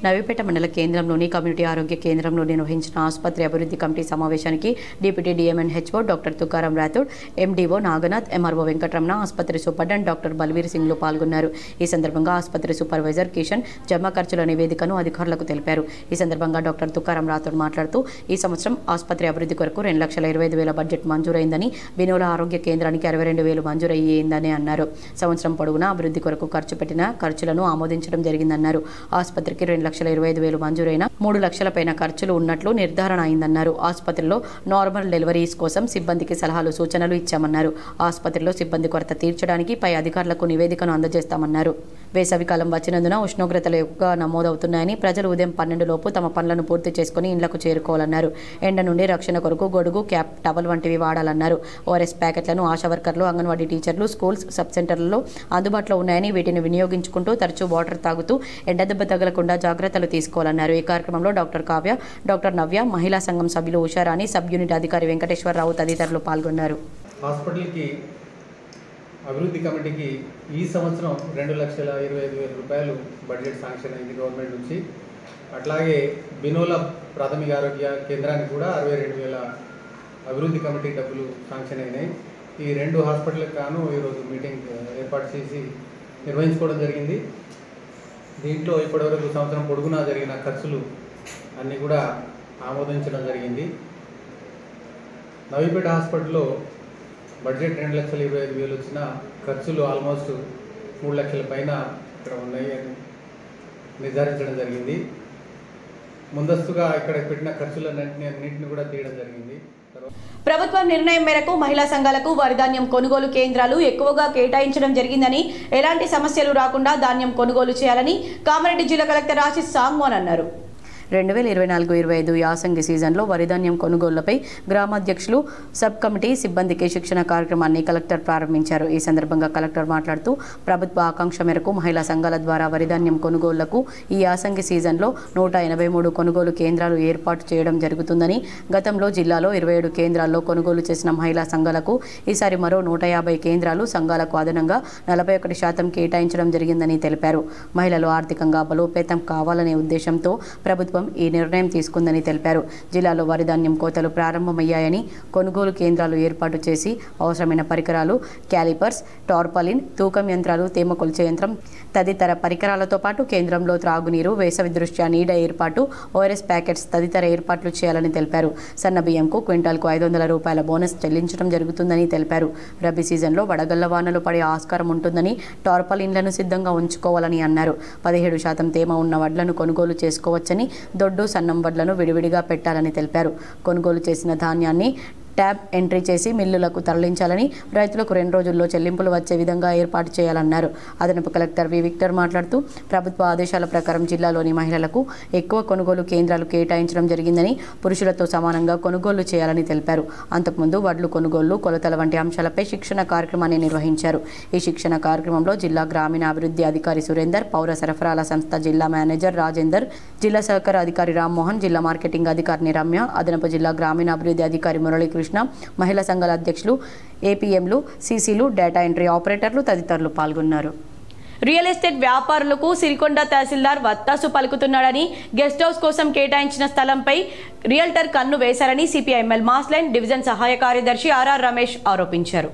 నవీపేట మండల కేంద్రంలోని కమ్యూనిటీ ఆరోగ్య కేంద్రంలో నిర్వహించిన ఆసుపత్రి అభివృద్ధి కమిటీ సమావేశానికి deputy DM&HO doctor Tukaram Rathod, MDO Naganath, MRO Venkataramana, ఆసుపత్రి సూపరింటెండెంట్ డాక్టర్ బల్వీర్ సింగ్లు పాల్గొన్నారు. ఈ సందర్భంగా ఆసుపత్రి సూపర్వైజర్ కిషన్ జమా ఖర్చుల నివేదికను అధికారులకు తెలిపారు. ఈ సందర్భంగా డాక్టర్ తుకారం రాథోడ్ మాట్లాడుతూ ఈ సంవత్సరం ఆసుపత్రి అభివృద్ధి కొరకు 2,25,000 బడ్జెట్ మంజూరైందని, బినోల ఆరోగ్య కేంద్రానికి 62,000 మంజూరయ్యిందని అన్నారు. సంవత్సరం పొడవునా అభివృద్ధి కొరకు ఖర్చు పెట్టిన ఖర్చులను ఆమోదించడం జరిగిందన్నారు. ఆసుపత్రికి 2,25,000 మంజూరైన 3 లక్షల పైన ఖర్చులు ఉన్నట్లు నిర్ధారణ అయిందన్నారు. ఆసుపత్రిలో నార్మల్ డెలివరీస్ కోసం సిబ్బందికి సలహాలు సూచనలు ఇచ్చామన్నారు. ఆసుపత్రిలో సిబ్బంది కొరత తీర్చడానికి పై అధికారులకు నివేదికను అందజేస్తామన్నారు. వేసవికాలం వచ్చినందున ఉష్ణోగ్రతలు ఎక్కువగా నమోదవుతున్నాయని, ప్రజలు ఉదయం 12 లోపు తమ పనులను పూర్తి చేసుకుని ఇండ్లకు చేరుకోవాలన్నారు. ఎండ నుండి రక్షణ కొరకు గొడుగు, క్యాప్, టవల్ వంటివి వాడాలన్నారు. ఓఆర్ఎస్ ప్యాకెట్లను ఆశా వర్కర్లు, అంగన్వాడీ టీచర్లు, స్కూల్స్, సబ్ సెంటర్లలో అందుబాటులో ఉన్నాయని, వీటిని వినియోగించుకుంటూ తరచూ వాటర్ తాగుతూ ఎండదెబ్బ తగలకుండా జాగ్రత్తలు తీసుకోవాలన్నారు. ఈ కార్యక్రమంలో డాక్టర్ కావ్య, డాక్టర్ నవ్య, మహిళా సంఘం సభ్యులు ఉషారాణి, సబ్ యూనిట్ అధికారి వెంకటేశ్వరరావు తదితరులు పాల్గొన్నారు. హాస్పిటల్కి అభివృద్ధి కమిటీకి ఈ సంవత్సరం 2,25,000 రూపాయలు బడ్జెట్ శాంక్షన్ అయింది గవర్నమెంట్ నుంచి. అట్లాగే బినోల ప్రాథమిక ఆరోగ్య కేంద్రానికి కూడా 62,000 అభివృద్ధి కమిటీ డబ్బులు శాంక్షన్ అయినాయి. ఈ 2 హాస్పిటల్కి గాను ఈరోజు మీటింగ్ ఏర్పాటు చేసి నిర్వహించుకోవడం జరిగింది. దీంట్లో ఇప్పటివరకు సంవత్సరం పొడుగునా జరిగిన ఖర్చులు అన్నీ కూడా ఆమోదించడం జరిగింది. నవీపేట హాస్పిటల్లో బడ్జెట్ 2,25,000 వచ్చిన ఖర్చులు ఆల్మోస్ట్ 3 లక్షల పైన ఇక్కడ ఉన్నాయి అని నిర్ధారించడం జరిగింది. ముందస్తుగా ఇక్కడ పెట్టిన ఖర్చులన్నింటినీ కూడా తీయడం జరిగింది. ప్రభుత్వం నిర్ణయం మేరకు మహిళా సంఘాలకు వరి ధాన్యం కొనుగోలు కేంద్రాలు ఎక్కువగా కేటాయించడం జరిగిందని, ఎలాంటి సమస్యలు రాకుండా ధాన్యం కొనుగోలు చేయాలని కామారెడ్డి జిల్లా కలెక్టర్ ఆశీష్ సాంగ్వాన్ అన్నారు. 2024-25 యాసంగి సీజన్లో వరిధాన్యం కొనుగోళ్లపై గ్రామాధ్యక్షులు, సబ్ కమిటీ సిబ్బందికి శిక్షణ కార్యక్రమాన్ని కలెక్టర్ ప్రారంభించారు. ఈ సందర్భంగా కలెక్టర్ మాట్లాడుతూ ప్రభుత్వ ఆకాంక్ష మేరకు మహిళా సంఘాల ద్వారా వరిధాన్యం కొనుగోళ్లకు ఈ యాసంగి సీజన్లో 183 కొనుగోలు కేంద్రాలు ఏర్పాటు చేయడం జరుగుతుందని, గతంలో జిల్లాలో 27 కేంద్రాల్లో కొనుగోలు చేసిన మహిళా సంఘాలకు ఈసారి మరో 150 కేంద్రాలు సంఘాలకు అదనంగా 41% కేటాయించడం జరిగిందని తెలిపారు. మహిళలు ఆర్థికంగా బలోపేతం కావాలనే ఉద్దేశంతో ప్రభుత్వం ఈ నిర్ణయం తీసుకుందని తెలిపారు. జిల్లాలో వరిధాన్యం కోతలు ప్రారంభమయ్యాయని, కొనుగోలు కేంద్రాలు ఏర్పాటు చేసి అవసరమైన పరికరాలు, క్యాలిపర్స్, టార్పాలిన్, తూకం యంత్రాలు, తేమ కొలిచే యంత్రం తదితర పరికరాలతో పాటు కేంద్రంలో త్రాగునీరు, వేసవి దృష్ట్యా నీడ ఏర్పాటు, ఓఆర్ఎస్ ప్యాకెట్స్ తదితర ఏర్పాట్లు చేయాలని తెలిపారు. సన్న బియ్యంకు క్వింటాల్కు 500 రూపాయల బోనస్ చెల్లించడం జరుగుతుందని తెలిపారు. రబీ సీజన్లో వడగళ్ల వానలు పడే ఆస్కారం ఉంటుందని, టార్పాలిన్లను సిద్ధంగా ఉంచుకోవాలని అన్నారు. 17% తేమ ఉన్న వడ్లను కొనుగోలు చేసుకోవచ్చని, దొడ్డు, సన్నం వడ్లను విడివిడిగా పెట్టాలని తెలిపారు. కొనుగోలు చేసిన ధాన్యాన్ని ట్యాబ్ ఎంట్రీ చేసి మిల్లులకు తరలించాలని, రైతులకు 2 రోజుల్లో చెల్లింపులు వచ్చే విధంగా ఏర్పాటు చేయాలన్నారు. అదనపు కలెక్టర్ వి విక్టర్ మాట్లాడుతూ ప్రభుత్వ ఆదేశాల ప్రకారం జిల్లాలోని మహిళలకు ఎక్కువ కొనుగోలు కేంద్రాలు కేటాయించడం జరిగిందని, పురుషులతో సమానంగా కొనుగోలు చేయాలని తెలిపారు. అంతకుముందు వడ్లు కొనుగోలు, కొలతల వంటి అంశాలపై శిక్షణ కార్యక్రమాన్ని నిర్వహించారు. ఈ శిక్షణ కార్యక్రమంలో జిల్లా గ్రామీణాభివృద్ధి అధికారి సురేందర్, పౌర సరఫరాల సంస్థ జిల్లా మేనేజర్ రాజేందర్, జిల్లా సహకార అధికారి రామ్మోహన్, జిల్లా మార్కెటింగ్ అధికారిని రమ్య, అదనపు జిల్లా గ్రామీణాభివృద్ధి అధికారి మురళీకృష్ణ, మహిళా సంఘాల అధ్యక్షులు, ఏపీఎంలు, సీసీలు, డేటా ఎంట్రీ ఆపరేటర్లు తదితరులు పాల్గొన్నారు. రియల్ ఎస్టేట్ వ్యాపారులకు సిరికొండ తహసీల్దార్ వత్తాసు పలుకుతున్నాడని, గెస్ట్ హౌస్ కోసం కేటాయించిన స్థలంపై రియల్టర్ కన్ను వేశారని సిపిఐఎంఎల్ మాస్లైన్ డివిజన్ సహాయ కార్యదర్శి ఆర్ఆర్ రమేష్ ఆరోపించారు.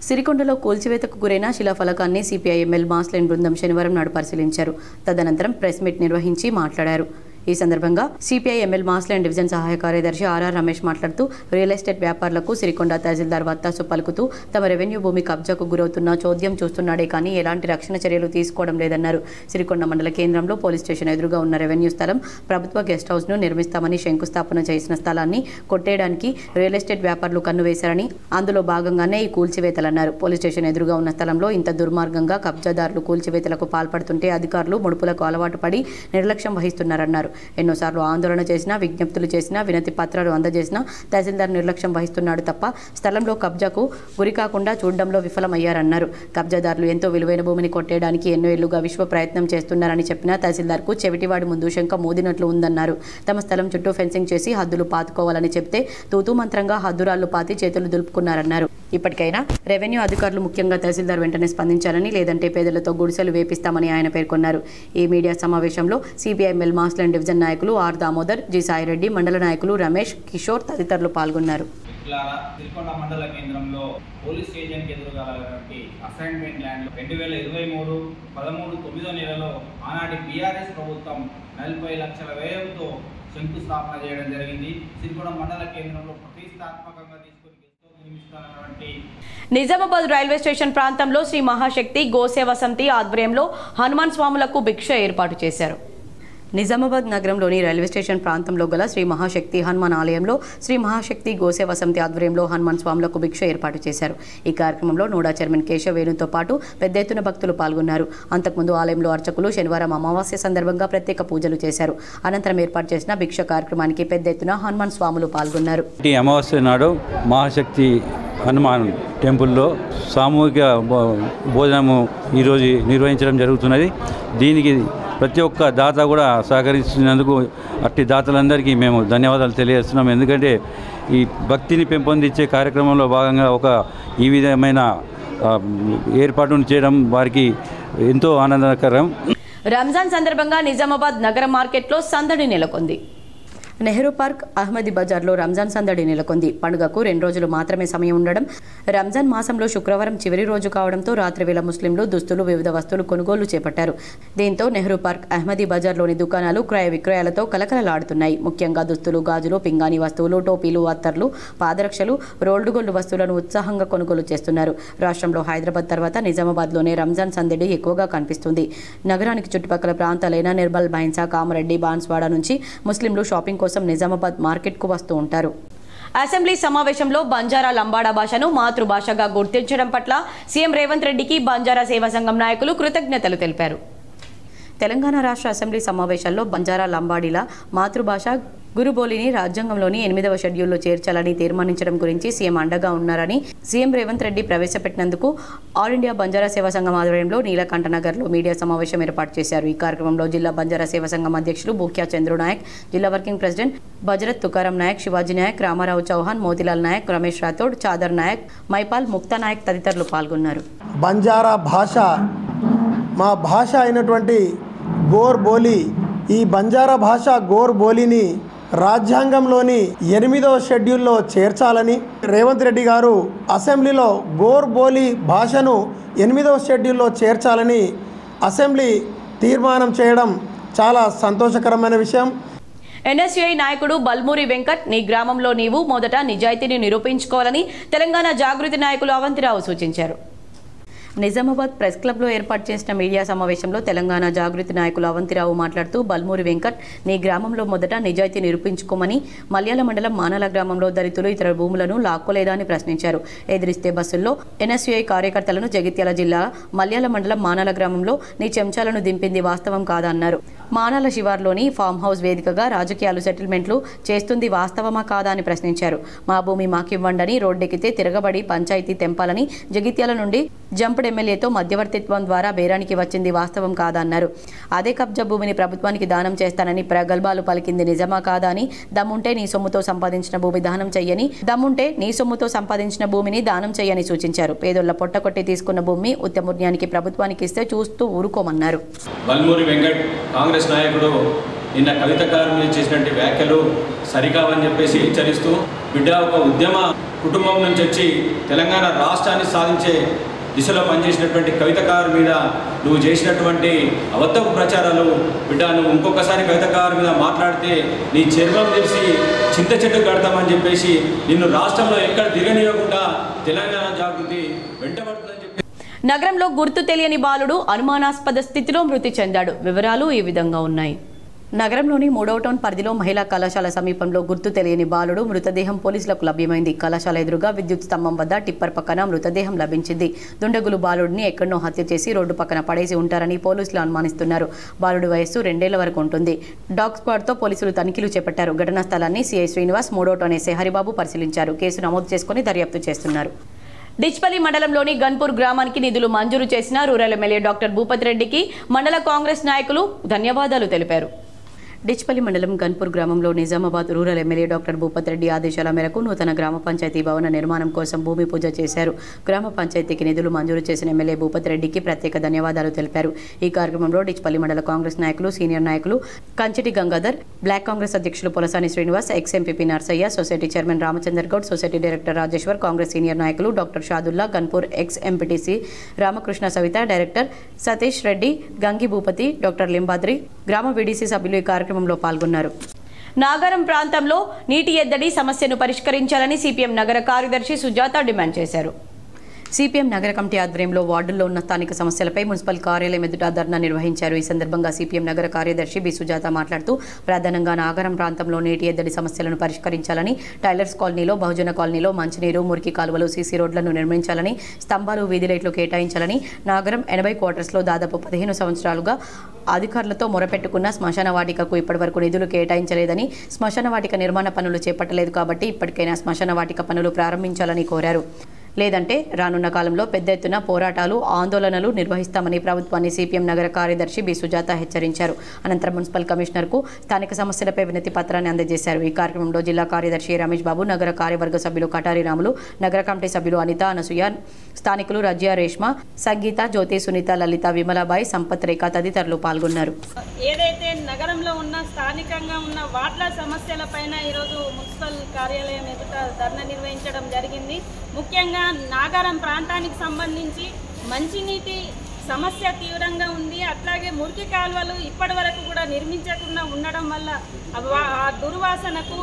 సిరికొండలో కూల్చివేతకు గురైన శిలాఫలకాన్ని సిపిఐఎంఎల్ మాస్లైన్ బృందం శనివారం నాడు పరిశీలించారు. తదనంతరం ప్రెస్ మీట్ నిర్వహించి మాట్లాడారు. ఈ సందర్భంగా సిపిఐఎంఎల్ మాస్లైన్ డివిజన్ సహాయ కార్యదర్శి ఆర్ఆర్ రమేష్ మాట్లాడుతూ రియల్ ఎస్టేట్ వ్యాపారులకు సిరికొండ తహసీల్దార్ వత్తాసు పలుకుతూ తమ రెవెన్యూ భూమి కబ్జాకు గురవుతున్న చోద్యం చూస్తున్నాడే కానీ ఎలాంటి రక్షణ చర్యలు తీసుకోవడం లేదన్నారు. సిరికొండ మండల కేంద్రంలో పోలీస్ స్టేషన్ ఎదురుగా ఉన్న రెవెన్యూ స్థలం ప్రభుత్వ గెస్ట్ హౌస్ ను నిర్మిస్తామని శంకుస్థాపన చేసిన స్థలాన్ని కొట్టేయడానికి రియల్ ఎస్టేట్ వ్యాపారులు కన్ను వేశారని, అందులో భాగంగానే ఈ కూల్చివేతలన్నారు. పోలీస్ స్టేషన్ ఎదురుగా ఉన్న స్థలంలో ఇంత దుర్మార్గంగా కబ్జాదారులు కూల్చివేతలకు పాల్పడుతుంటే అధికారులు ముడుపులకు అలవాటు పడి నిర్లక్ష్యం వహిస్తున్నారన్నారు. ఎన్నోసార్లు ఆందోళన చేసినా, విజ్ఞప్తులు చేసినా, వినతి పత్రాలు అందజేసినా తహసీల్దార్ నిర్లక్ష్యం వహిస్తున్నాడు తప్ప స్థలంలో కబ్జాకు గురి కాకుండా చూడడంలో విఫలమయ్యారన్నారు. కబ్జాదారులు ఎంతో విలువైన భూమిని కొట్టేయడానికి ఎన్నో ఏళ్లుగా విశ్వ ప్రయత్నం చేస్తున్నారని చెప్పినా తహసీల్దార్కు చెవిటివాడి ముందు శంక మోదినట్లు ఉందన్నారు. తమ స్థలం చుట్టూ ఫెన్సింగ్ చేసి హద్దులు పాతుకోవాలని చెప్తే తూతూ మంత్రంగా హద్దురాళ్లు పాతి చేతులు దులుపుకున్నారన్నారు. ఇప్పటికైనా రెవెన్యూ అధికారులు ముఖ్యంగా తహసీల్దార్ వెంటనే స్పందించాలని, లేదంటే పేదలతో గుడిసెలు వేపిస్తామని ఆయన పేర్కొన్నారు. ఈ మీడియా సమావేశంలో సిపిఐఎంఎల్ మాస్లన్ డివిజన్ నాయకులు ఆర్ దామోదర్, జి సాయిరెడ్డి, మండల నాయకులు రమేష్, కిషోర్ తదితరులు పాల్గొన్నారు. సిరికొండ మండల కేంద్రంలో పోలీస్ స్టేషన్కి ఎదురుగలటువంటి అసైన్మెంట్ ల్యాండ్ 2023 13 నెలలో ఆనాటి బీఆర్ఎస్ ప్రభుత్వం 40 లక్షల వ్యయంతో శంకుస్థాపన చేయడం జరిగింది. సిరికొండ మండల కేంద్రంలో ప్రతిష్టాత్మకంగా తీసుకుని నిర్మిస్తున్నటువంటి నిజామాబాద్ రైల్వే స్టేషన్ ప్రాంతంలో శ్రీ మహాశక్తి గోసేవ సమితి ఆధ్వర్యంలో హనుమాన్ స్వాములకు భిక్ష ఏర్పాటు చేశారు. నిజామాబాద్ నగరంలోని రైల్వే స్టేషన్ ప్రాంతంలో గల శ్రీ మహాశక్తి హనుమాన్ ఆలయంలో శ్రీ మహాశక్తి గోసేవ సమితి ఆధ్వర్యంలో హనుమాన్ స్వాములకు భిక్ష ఏర్పాటు చేశారు. ఈ కార్యక్రమంలో నోడా చైర్మన్ కేశవ్ వేణుతో పాటు పెద్ద ఎత్తున భక్తులు పాల్గొన్నారు. అంతకుముందు ఆలయంలో అర్చకులు శనివారం అమావాస్య సందర్భంగా ప్రత్యేక పూజలు చేశారు. అనంతరం ఏర్పాటు చేసిన భిక్ష కార్యక్రమానికి పెద్ద ఎత్తున హనుమాన్ స్వాములు పాల్గొన్నారు. ఈ అమావాస్య నాడు మహాశక్తి హనుమాన్ టెంపుల్లో సామూహిక భోజనము ఈరోజు నిర్వహించడం జరుగుతున్నది. దీనికి ప్రతి ఒక్క దాత కూడా సహకరిస్తున్నందుకు అట్టి దాతలందరికీ మేము ధన్యవాదాలు తెలియజేస్తున్నాం. ఎందుకంటే ఈ భక్తిని పెంపొందించే కార్యక్రమంలో భాగంగా ఈ విధమైన ఏర్పాటును చేయడం వారికి ఎంతో ఆనందకరం. రంజాన్ సందర్భంగా నిజామాబాద్ నగర మార్కెట్లో సందడి నెలకొంది. నెహ్రూ పార్క్, అహ్మదీ బజార్లో రంజాన్ సందడి నెలకొంది. పండుగకు 2 రోజులు మాత్రమే సమయం ఉండడం, రంజాన్ మాసంలో శుక్రవారం చివరి రోజు కావడంతో రాత్రి వేళ ముస్లింలు దుస్తులు, వివిధ వస్తువులు కొనుగోలు చేపట్టారు. దీంతో నెహ్రూ పార్క్, అహ్మదీ బజార్లోని దుకాణాలు క్రయ విక్రయాలతో కలకలలాడుతున్నాయి. ముఖ్యంగా దుస్తులు, గాజులు, పింగాణి వస్తువులు, టోపీలు, అత్తర్లు, పాదరక్షలు, రోల్డ్ గోల్డ్ వస్తువులను ఉత్సాహంగా కొనుగోలు చేస్తున్నారు. రాష్ట్రంలో హైదరాబాద్ తర్వాత నిజామాబాద్లోనే రంజాన్ సందడి ఎక్కువగా కనిపిస్తుంది. నగరానికి చుట్టుపక్కల ప్రాంతాలైన నిర్మల్, బైన్సా, కామారెడ్డి, బాన్స్వాడ నుంచి ముస్లింలు షాపింగ్ కోసం నిజామాబాద్ మార్కెట్కు వస్తూ ఉంటారు. అసెంబ్లీ సమావేశంలో బంజారా లంబాడా భాషను మాతృభాషగా గుర్తించడం పట్ల సీఎం రేవంత్ రెడ్డికి బంజారా సేవా సంఘం నాయకులు కృతజ్ఞతలు తెలిపారు. తెలంగాణ రాష్ట్ర అసెంబ్లీ సమావేశాల్లో బంజారా లంబాడీల మాతృభాష గురుబోలిని రాజ్యాంగంలోని 8వ షెడ్యూల్లో చేర్చాలని తీర్మానించడం గురించి సీఎం అండగా ఉన్నారని సీఎం రేవంత్ రెడ్డి ప్రవేశపెట్టినందుకు ఆల్ ఇండియా బంజారా సేవా సంఘం ఆధ్వర్యంలో నీలకంఠనగర్లో మీడియా సమావేశం ఏర్పాటు చేశారు. ఈ కార్యక్రమంలో జిల్లా బంజారా సేవా సంఘం అధ్యక్షులు బూక్యా చంద్రు నాయక్, జిల్లా వర్కింగ్ ప్రెసిడెంట్ బజరత్ తుకారం నాయక్, శివాజీ నాయక్, రామారావు చౌహాన్, మోతిలాల్ నాయక్, రమేష్ రాథోడ్, చాదర్ నాయక్, మైపాల్, ముక్తా నాయక్ తదితరులు పాల్గొన్నారు. బంజారా భాష మా భాష అయినటువంటి గోర్ బోలి, ఈ బంజారా భాష గోర్ బోలిని రాజ్యాంగంలోని 8వ షెడ్యూల్లో చేర్చాలని రేవంత్ రెడ్డి గారు అసెంబ్లీలో గోర్ బోలి భాషను 8వ షెడ్యూల్లో చేర్చాలని అసెంబ్లీ తీర్మానం చేయడం చాలా సంతోషకరమైన విషయం. ఎన్ఎస్యుఐ నాయకుడు బల్మూరి వెంకట్, నీ గ్రామంలో నీవు మొదట నిజాయితీని నిరూపించుకోవాలని తెలంగాణ జాగృతి నాయకులు అవంతిరావు సూచించారు. నిజామాబాద్ ప్రెస్ క్లబ్లో ఏర్పాటు చేసిన మీడియా సమావేశంలో తెలంగాణ జాగృతి నాయకులు అవంతిరావు మాట్లాడుతూ బల్మూరి వెంకట్, నీ గ్రామంలో మొదట నిజాయితీ నిరూపించుకోమని, మల్యాల మండలం మానాల గ్రామంలో దళితులు ఇతర భూములను లాక్కోలేదా అని ప్రశ్నించారు. ఎదిరిస్తే బస్సుల్లో ఎన్ఎస్యుఐ కార్యకర్తలను జగిత్యాల జిల్లా మల్యాల మండలం మానాల గ్రామంలో నీ చెంచాలను దింపింది వాస్తవం కాదన్నారు. మానాల శివార్లోని ఫామ్ హౌస్ వేదికగా రాజకీయాలు సెటిల్మెంట్లు చేస్తుంది వాస్తవమా కాదా అని ప్రశ్నించారు. మా భూమి మాకివ్వండని రోడ్డెక్కితే తిరగబడి పంచాయతీ తెంపాలని జగిత్యాల నుండి జంప ఎమ్మెల్యేతో మధ్యవర్తిత్వం ద్వారా బేరానికి వచ్చింది వాస్తవం కాదన్నారు. అదే కబ్జా భూమిని ప్రభుత్వానికి దానం చేస్తానని ప్రగల్భాలు పలికింది నిజమా కాదా అని, దమ్ముంటే నీ సొమ్ముతో సంపాదించిన భూమి దానం చెయ్యని, దమ్ముంటే నీ సొమ్ముతో సంపాదించిన భూమిని దానం చెయ్యని సూచించారు. పేదోళ్ల పొట్టకొట్టి తీసుకున్న భూమి ఉత్తమూర్యానికి ప్రభుత్వానికి ఇస్తే చూస్తూ ఊరుకోమన్నారు. బల్మూరి వెంకట్ కాంగ్రెస్ నాయకుడు నిన్న కవితకారు మీద చేసినటువంటి వ్యాఖ్యలు సరికావని చెప్పేసి హెచ్చరిస్తూ, బిడ్డ ఒక ఉద్యమ కుటుంబం నుంచి వచ్చి తెలంగాణ రాష్ట్రాన్ని సాధించే దిశలో పనిచేసినటువంటి కవితకారు మీద నువ్వు చేసినటువంటి అబద్ధపు ప్రచారాలు, బిడ్డ నువ్వు ఇంకొకసారి కవితకారు మీద మాట్లాడితే నీ చర్మం తెలిసి చింత చెట్టు కడతామని చెప్పేసి నిన్ను రాష్ట్రంలో ఎక్కడ దిగనియకుండా తెలంగాణ జాగృతి వెంటబడుతుందని చెప్పి నగరంలో గుర్తు తెలియని బాలుడు అనుమానాస్పద స్థితిలో మృతి చెందాడు. వివరాలు ఈ విధంగా ఉన్నాయి. నగరంలోని 3వ టౌన్ పరిధిలో మహిళా కళాశాల సమీపంలో గుర్తు తెలియని బాలుడు మృతదేహం పోలీసులకు లభ్యమైంది. కళాశాల ఎదురుగా విద్యుత్ స్తంభం వద్ద టిప్పర్ పక్కన మృతదేహం లభించింది. దుండగులు బాలుడిని ఎక్కడనో హత్య చేసి రోడ్డు పక్కన పడేసి ఉంటారని పోలీసులు అనుమానిస్తున్నారు. బాలుడి వయస్సు 2 ఏళ్ల వరకు ఉంటుంది. డాగ్ స్క్వాడ్తో పోలీసులు తనిఖీలు చేపట్టారు. ఘటనా స్థలాన్ని సిఐ శ్రీనివాస్, 3వ టౌన్ ఎస్ఐ హరిబాబు పరిశీలించారు. కేసు నమోదు చేసుకుని దర్యాప్తు చేస్తున్నారు. డిచ్పల్లి మండలంలోని గన్పూర్ గ్రామానికి నిధులు మంజూరు చేసిన రూరల్ ఎమ్మెల్యే డాక్టర్ భూపతి రెడ్డికి మండల కాంగ్రెస్ నాయకులు ధన్యవాదాలు తెలిపారు. డిచ్పల్లి మండలం గన్పూర్ గ్రామంలో Nizamabad rural MLA doctor Bhupat Reddy ఆదేశాల మేరకు నూతన గ్రామ పంచాయతీ భవన నిర్మాణం కోసం భూమి పూజ చేశారు. గ్రామ పంచాయతీకి నిధులు మంజూరు చేసిన ఎమ్మెల్యే భూపత్ రెడ్డికి ప్రత్యేక ధన్యవాదాలు తెలిపారు. ఈ కార్యక్రమంలో డిచ్పల్లి మండల కాంగ్రెస్ నాయకులు, సీనియర్ నాయకులు కంచిటి గంగాధర్, బ్లాక్ కాంగ్రెస్ అధ్యక్షులు Polasani Srinivas, ex MPP Narsaiah, society chairman Ramachandar Goud, society director Rajeshwar, Congress senior నాయకులు doctor Shadulla, Ganpur ex MPTC Ramakrishna Savitha, director Satish Reddy, Gangi Bhupathi, doctor Limbadri, గ్రామ వీడీసీ సభ్యులు ఈ కార్యక్రమంలో పాల్గొన్నారు. నాగరం ప్రాంతంలో నీటి ఎద్దడి సమస్యను పరిష్కరించాలని సిపిఎం నగర కార్యదర్శి సుజాత డిమాండ్ చేశారు. సిపిఎం నగర కమిటీ ఆధ్వర్యంలో వార్డుల్లో ఉన్న స్థానిక సమస్యలపై మున్సిపల్ కార్యాలయం ఎదుట ధర్నా నిర్వహించారు. ఈ సందర్భంగా సిపిఎం నగర కార్యదర్శి బి సుజాత మాట్లాడుతూ ప్రధానంగా నాగరం ప్రాంతంలో నీటి ఎద్దడి సమస్యలను పరిష్కరించాలని, టైలర్స్ కాలనీలో, బహుజన కాలనీలో మంచినీరు, మురికి కాలువలు, సీసీ రోడ్లను నిర్మించాలని, స్తంభాలు, వీధి లైట్లు కేటాయించాలని, నాగరం 80 క్వార్టర్స్లో దాదాపు 15 సంవత్సరాలుగా అధికారులతో మొరపెట్టుకున్న శ్మశాన వాటికకు ఇప్పటివరకు నిధులు కేటాయించలేదని, శ్మశాన వాటిక నిర్మాణ పనులు చేపట్టలేదు కాబట్టి ఇప్పటికైనా శ్మశాన వాటిక పనులు ప్రారంభించాలని కోరారు. లేదంటే రానున్న కాలంలో పెద్ద ఎత్తున పోరాటాలు, ఆందోళనలు నిర్వహిస్తామని ప్రభుత్వాన్ని సిపిఎం నగర కార్యదర్శి బి సుజాత హెచ్చరించారు. అనంతరం మున్సిపల్ కమిషనర్కు స్థానిక సమస్యలపై వినతి పత్రాన్ని అందజేశారు. ఈ కార్యక్రమంలో జిల్లా కార్యదర్శి రమేష్ బాబు, నగర కార్యవర్గ సభ్యులు కటారి రాములు, నగర కమిటీ సభ్యులు అనిత, అనసూయ, స్థానికులు రజియా, రేష్మ, సంగీత, జ్యోతి, సునీత, లలిత, విమలాబాయి, సంపత్, రేఖ తదితరులు పాల్గొన్నారు. ఏదైతే నగరంలో ఉన్న స్థానికంగా ఉన్న వాట్ల సమస్యలపైన ఈరోజు మున్సిపల్ కార్యాలయం ఎదుట ధర్నా నిర్వహించడం జరిగింది. ముఖ్యంగా నాగారం ప్రాంతానికి సంబంధించి మంచినీటి సమస్య తీవ్రంగా ఉంది. అట్లాగే మురికి కాలువలు ఇప్పటి వరకు కూడా నిర్మించకుండా ఉండడం వల్ల ఆ దుర్వాసనకు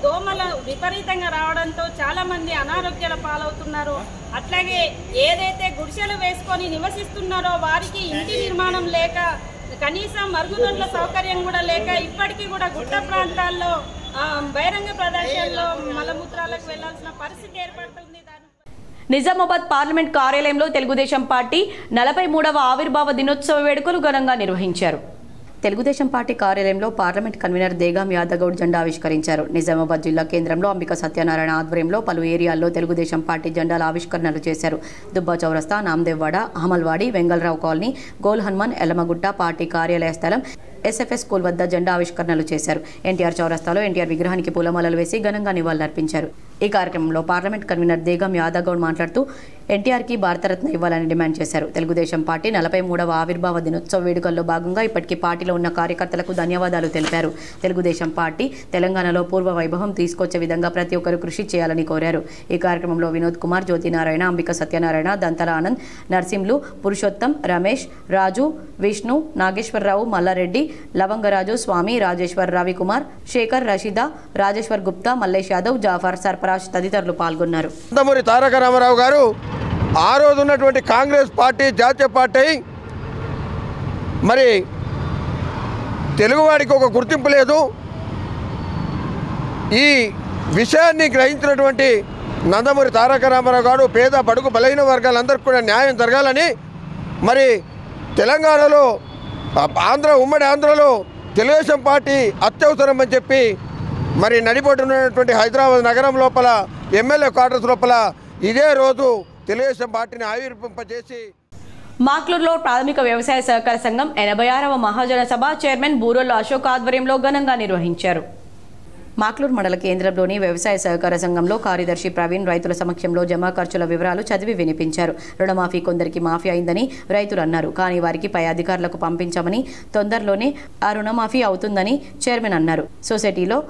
దోమలు విపరీతంగా రావడంతో చాలామంది అనారోగ్యాల పాలవుతున్నారు. అట్లాగే ఏదైతే గుడిసెలు వేసుకొని నివసిస్తున్నారో వారికి ఇంటి నిర్మాణం లేక, కనీసం మరుగుదొడ్ల సౌకర్యం కూడా లేక ఇప్పటికీ కూడా గుట్ట ప్రాంతాల్లో బహిరంగ ప్రదేశాల్లో మలమూత్రాలకు వెళ్లాల్సిన పరిస్థితి ఏర్పడుతుంది. నిజామాబాద్ పార్లమెంట్ కార్యాలయంలో తెలుగుదేశం పార్టీ 43వ ఆవిర్భావ దినోత్సవ వేడుకలు ఘనంగా నిర్వహించారు. తెలుగుదేశం పార్టీ కార్యాలయంలో పార్లమెంట్ కన్వీనర్ దేగాం యాదగౌడ్ జెండా ఆవిష్కరించారు. నిజామాబాద్ జిల్లా కేంద్రంలో అంబిక సత్యనారాయణ ఆధ్వర్యంలో పలు ఏరియాల్లో తెలుగుదేశం పార్టీ జెండాల ఆవిష్కరణలు చేశారు. దుబ్బా చౌరస్తా, నాందేవ్వాడ, అహమల్వాడి, వెంగళరావు కాలనీ, గోల్ హనుమాన్, ఎల్లమగుట్ట, పార్టీ కార్యాలయ స్థలం, ఎస్ఎఫ్ఎస్ స్కూల్ వద్ద జెండా ఆవిష్కరణలు చేశారు. ఎన్టీఆర్ చౌరస్తాలో ఎన్టీఆర్ విగ్రహానికి పూలమాలలు వేసి ఘనంగా నివాళులర్పించారు. ఈ కార్యక్రమంలో పార్లమెంట్ కన్వీనర్ దేగం యాదగౌడ్ మాట్లాడుతూ ఎన్టీఆర్కి భారతరత్న ఇవ్వాలని డిమాండ్ చేశారు. తెలుగుదేశం పార్టీ 43వ ఆవిర్భావ దినోత్సవ వేడుకల్లో భాగంగా ఇప్పటికీ పార్టీలో ఉన్న కార్యకర్తలకు ధన్యవాదాలు తెలిపారు. తెలుగుదేశం పార్టీ తెలంగాణలో పూర్వ వైభవం తీసుకొచ్చే విధంగా ప్రతి ఒక్కరూ కృషి చేయాలని కోరారు. ఈ కార్యక్రమంలో వినోద్ కుమార్, జ్యోతినారాయణ, అంబిక సత్యనారాయణ, దంతల ఆనంద్, నర్సింలు, పురుషోత్తం, రమేష్, రాజు, విష్ణు, నాగేశ్వరరావు, మల్లారెడ్డి, లవంగరాజు, స్వామి, రాజేశ్వర్, రవికుమార్, శేఖర్, రషీదా, రాజేశ్వర్ గుప్తా, మల్లేష్ యాదవ్, జాఫర్, సర్పరాజ్ తదితరులు పాల్గొన్నారు. నందమూరి తారక రామారావు గారు ఆ రోజు ఉన్నటువంటి కాంగ్రెస్ పార్టీ, జాతీయ పార్టీ, మరి తెలుగువాడికి ఒక గుర్తింపు లేదు. ఈ విషయాన్ని గ్రహించినటువంటి నందమూరి తారక రామారావు గారు పేద, బడుగు, బలహీన వర్గాలందరికీ కూడా న్యాయం జరగాలని, మరి తెలంగాణలో ఉమ్మడి ఆంధ్రలో తెలుగుదేశం పార్టీ అత్యవసరం అని చెప్పి మరి నడిబొట్టున్నటువంటి హైదరాబాద్ నగరం లోపల ఎమ్మెల్యే క్వార్టర్స్ లోపల ఇదే రోజు తెలుగుదేశం పార్టీని ఆవిర్భింపజేసి మాక్లూరులో ప్రాథమిక వ్యవసాయ సహకార సంఘం 86వ మహాజన సభ చైర్మన్ బూరోళ్ల అశోక్ ఆధ్వర్యంలో ఘనంగా నిర్వహించారు. మాక్లూరు మండల కేంద్రంలోని వ్యవసాయ సహకార సంఘంలో కార్యదర్శి ప్రవీణ్ రైతుల సమక్షంలో జమా ఖర్చుల వివరాలు చదివి వినిపించారు. రుణమాఫీ కొందరికి మాఫీ అయిందని రైతులు అన్నారు. కానీ వారికి పై అధికారులకు పంపించామని, తొందరలోనే ఆ రుణమాఫీ అవుతుందని చైర్మన్ అన్నారు. సొసైటీలో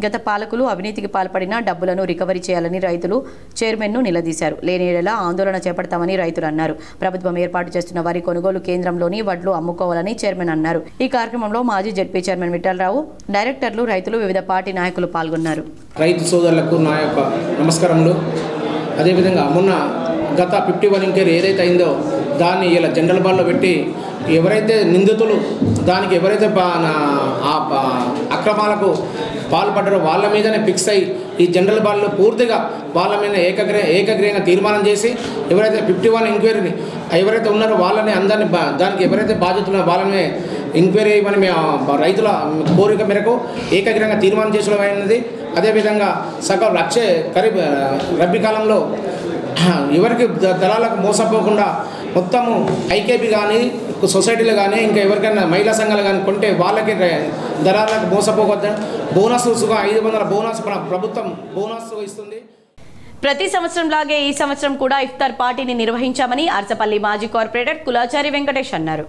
గత పాలకులు అవినీతికి పాల్పడిన డబ్బులను రికవరీ చేయాలని రైతులు చైర్మన్ను నిలదీశారు. లేనేలా ఆందోళన చేపడతామని రైతులు అన్నారు. ప్రభుత్వం ఏర్పాటు చేస్తున్న వరి కొనుగోలు కేంద్రంలోని వడ్లు అమ్ముకోవాలని చైర్మన్ అన్నారు. ఈ కార్యక్రమంలో మాజీ జెడ్పీ చైర్మన్ విఠలరావు, డైరెక్టర్లు, రైతులు, వివిధ పార్టీ నాయకులు పాల్గొన్నారు. రైతు సోదరులకు నా యొక్క నమస్కారములు. అదేవిధంగా మొన్న గత 51 ఇంక్వైరీ ఏదైతే అయిందో దాన్ని ఇలా జనరల్ బాల్లో పెట్టి ఎవరైతే నిందితులు దానికి ఎవరైతే అక్రమాలకు పాల్పడ్డారో వాళ్ళ మీదనే ఫిక్స్ అయ్యి ఈ జనరల్ బాల్లో పూర్తిగా వాళ్ళ మీద ఏకగ్రీయంగా తీర్మానం చేసి ఎవరైతే 51 ఇంక్వైరీని ఎవరైతే ఉన్నారో వాళ్ళని అందరినీ దానికి ఎవరైతే బాధ్యతలు వాళ్ళని ఎంక్వైరీ ఇవ్వని మేము రైతుల కోరిక మేరకు ఏకగ్రీయంగా తీర్మానం చేసుకోవడం అయినది. అదేవిధంగా సగం రబ్బీ కాలంలో ఎవరికి దళాలకు మోసపోకుండా మొత్తము ఐకేపీ కానీ సొసైటీలు కానీ ఇంకా ఎవరికైనా మహిళా సంఘాలు కానీ కొంటే వాళ్ళకి దళాలకు మోసపోవద్దు. బోనస్ 500 బోనస్ ప్రభుత్వం బోనస్ ఇస్తుంది. ప్రతి సంవత్సరంలాగే ఈ సంవత్సరం కూడా ఇఫ్తార్ పార్టీని నిర్వహించామని అర్సపల్లి మాజీ కార్పొరేటర్ కులాచారి వెంకటేష్ అన్నారు.